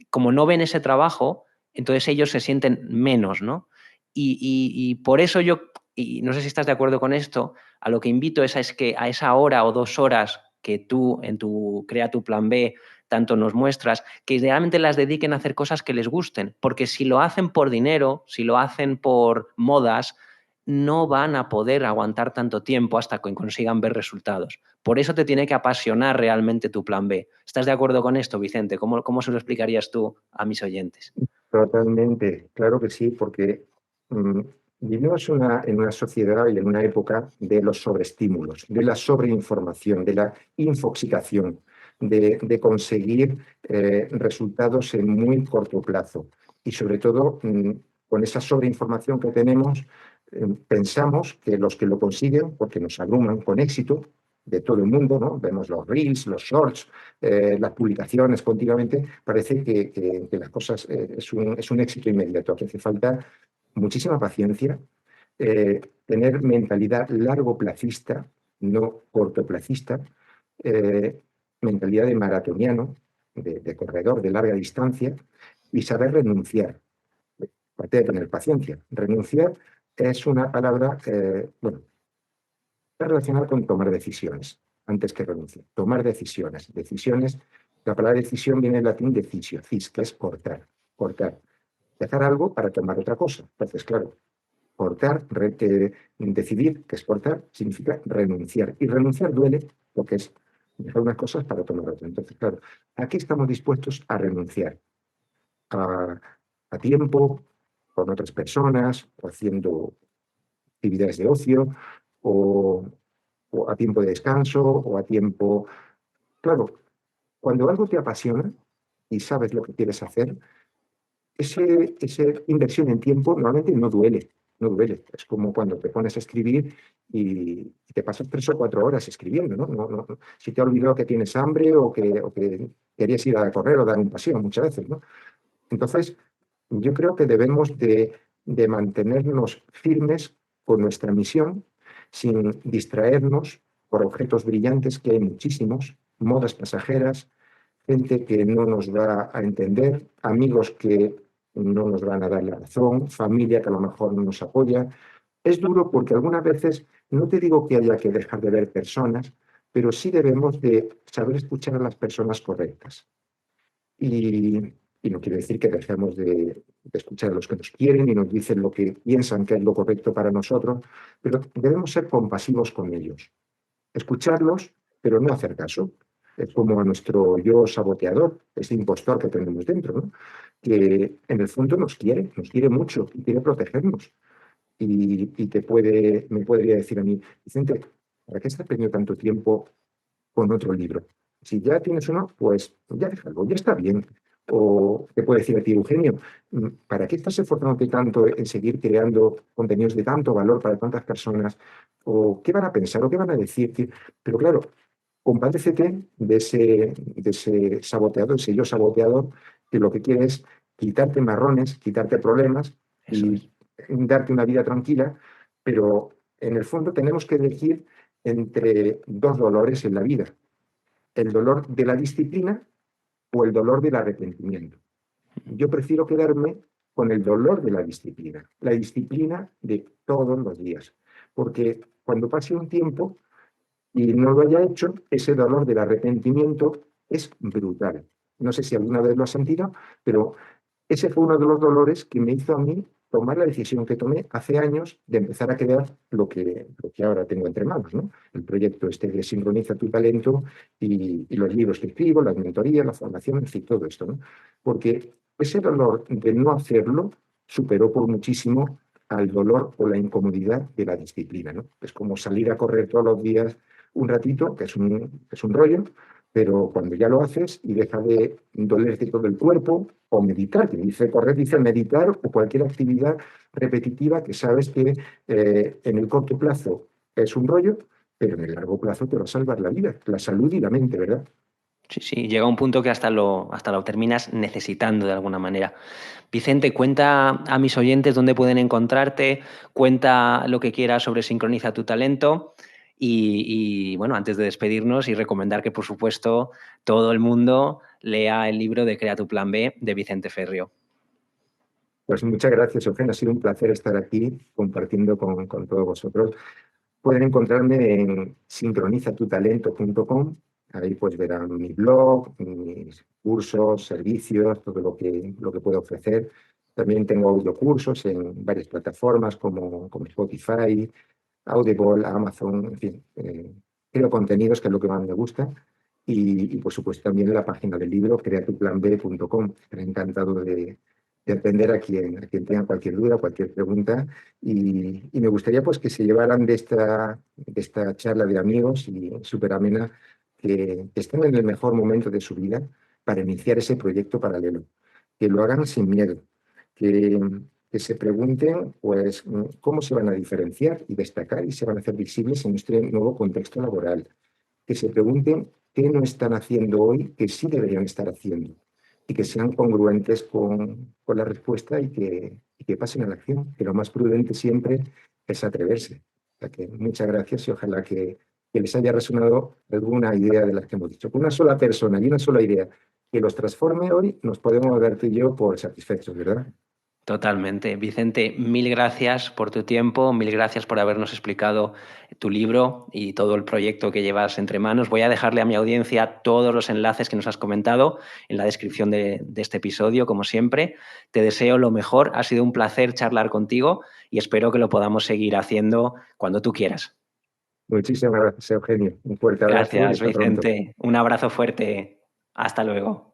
Como no ven ese trabajo, entonces ellos se sienten menos, ¿no? Y por eso yo, y no sé si estás de acuerdo con esto, a lo que invito es que a esa hora o 2 horas que tú en tu Crea tu Plan B tanto nos muestras, que realmente las dediquen a hacer cosas que les gusten, porque si lo hacen por dinero, si lo hacen por modas, no van a poder aguantar tanto tiempo hasta que consigan ver resultados. Por eso te tiene que apasionar realmente tu plan B. ¿Estás de acuerdo con esto, Vicente? ¿Cómo se lo explicarías tú a mis oyentes? Totalmente, claro que sí, porque mm, vivimos en una sociedad y en una época de los sobreestímulos, de la sobreinformación, de la infoxicación, de conseguir resultados en muy corto plazo. Y sobre todo, con esa sobreinformación que tenemos, pensamos que los que lo consiguen, porque nos abruman con éxito de todo el mundo, ¿no? Vemos los reels, los shorts, las publicaciones continuamente, parece que las cosas es un éxito inmediato, que hace falta muchísima paciencia, tener mentalidad largoplacista, no cortoplacista, mentalidad de maratoniano, de corredor de larga distancia, y saber renunciar. Aparte de tener paciencia. Renunciar es una palabra, bueno, está relacionada con tomar decisiones, antes que renunciar. Tomar decisiones. Decisiones, la palabra decisión viene del latín decisio, cis, que es cortar, cortar. Dejar algo para tomar otra cosa. Entonces, claro, cortar, decidir, que es cortar, significa renunciar. Y renunciar duele porque es dejar unas cosas para tomar otras. Entonces, claro, aquí estamos dispuestos a renunciar a, a tiempo, con otras personas, o haciendo actividades de ocio, o, o a tiempo de descanso, o a tiempo... Claro, cuando algo te apasiona y sabes lo que quieres hacer, esa inversión en tiempo normalmente no duele, no duele. Es como cuando te pones a escribir y te pasas 3 o 4 horas escribiendo, ¿no? Si te ha olvidado que tienes hambre o que querías ir a correr o dar un paseo muchas veces, ¿no? Entonces, yo creo que debemos de mantenernos firmes con nuestra misión sin distraernos por objetos brillantes, que hay muchísimos, modas pasajeras, gente que no nos va a entender, amigos que no nos van a dar la razón, familia que a lo mejor no nos apoya. Es duro porque algunas veces, no te digo que haya que dejar de ver personas, pero sí debemos de saber escuchar a las personas correctas. Y, y no quiere decir que dejemos de escuchar a los que nos quieren y nos dicen lo que piensan que es lo correcto para nosotros, pero debemos ser compasivos con ellos, escucharlos, pero no hacer caso. Es como a nuestro yo saboteador, ese impostor que tenemos dentro, ¿no? Que en el fondo nos quiere mucho y quiere protegernos. Y me podría decir a mí, Vicente, ¿para qué estás perdiendo tanto tiempo con otro libro? Si ya tienes uno, pues ya déjalo, ya está bien. O te puede decir a ti, Eugenio, ¿para qué estás esforzándote tanto en seguir creando contenidos de tanto valor para tantas personas? ¿O qué van a pensar o qué van a decir? Pero claro, compadécete de ese saboteador, ese yo saboteador, que lo que quiere es quitarte marrones, quitarte problemas Eso es. y darte una vida tranquila, pero en el fondo tenemos que elegir entre dos dolores en la vida: el dolor de la disciplina o el dolor del arrepentimiento. Yo prefiero quedarme con el dolor de la disciplina de todos los días, porque cuando pase un tiempo y no lo haya hecho, ese dolor del arrepentimiento es brutal. No sé si alguna vez lo has sentido, pero ese fue uno de los dolores que me hizo a mí tomar la decisión que tomé hace años de empezar a crear lo que ahora tengo entre manos, ¿no? El proyecto este de Sincroniza tu talento y los libros que escribo, las mentorías, la formación, en fin, todo esto, ¿no? Porque ese dolor de no hacerlo superó por muchísimo al dolor o la incomodidad de la disciplina, ¿no? Es como salir a correr todos los días un ratito, que es un rollo, pero cuando ya lo haces y deja de dolerte todo el cuerpo, o meditar, que dice correr, dice meditar, o cualquier actividad repetitiva que sabes que en el corto plazo es un rollo, pero en el largo plazo te va a salvar la vida, la salud y la mente, ¿verdad? Sí, sí, llega un punto que hasta lo terminas necesitando de alguna manera. Vicente, cuenta a mis oyentes dónde pueden encontrarte, cuenta lo que quieras sobre Sincroniza tu talento bueno, antes de despedirnos y recomendar que, por supuesto, todo el mundo lea el libro de Crea tu Plan B de Vicente Ferrio. Pues muchas gracias, Eugenio. Ha sido un placer estar aquí compartiendo con todos vosotros. Pueden encontrarme en sincronizatutalento.com. Ahí pues verán mi blog, mis cursos, servicios, todo lo que puedo ofrecer. También tengo audiocursos en varias plataformas como Spotify, Audible, Amazon, en fin. Creo contenidos, que es lo que más me gusta. Por supuesto también en la página del libro, creatuplanb.com. Estaré encantado de atender a quien tenga cualquier duda, cualquier pregunta. Y me gustaría pues que se llevaran de esta charla de amigos y súper amena, que están en el mejor momento de su vida para iniciar ese proyecto paralelo, que lo hagan sin miedo, que, que se pregunten pues, cómo se van a diferenciar y destacar y se van a hacer visibles en este nuevo contexto laboral, que se pregunten qué no están haciendo hoy que sí deberían estar haciendo y que sean congruentes con la respuesta y que pasen a la acción, que lo más prudente siempre es atreverse. O sea que muchas gracias y ojalá que les haya resonado alguna idea de las que hemos dicho. Con una sola persona y una sola idea que los transforme hoy, nos podemos dar tú y yo por satisfechos, ¿verdad? Totalmente. Vicente, mil gracias por tu tiempo, mil gracias por habernos explicado tu libro y todo el proyecto que llevas entre manos. Voy a dejarle a mi audiencia todos los enlaces que nos has comentado en la descripción de este episodio, como siempre. Te deseo lo mejor, ha sido un placer charlar contigo y espero que lo podamos seguir haciendo cuando tú quieras. Muchísimas gracias, Eugenio. Un fuerte abrazo y Gracias, hasta pronto. Vicente. Un abrazo fuerte. Hasta luego.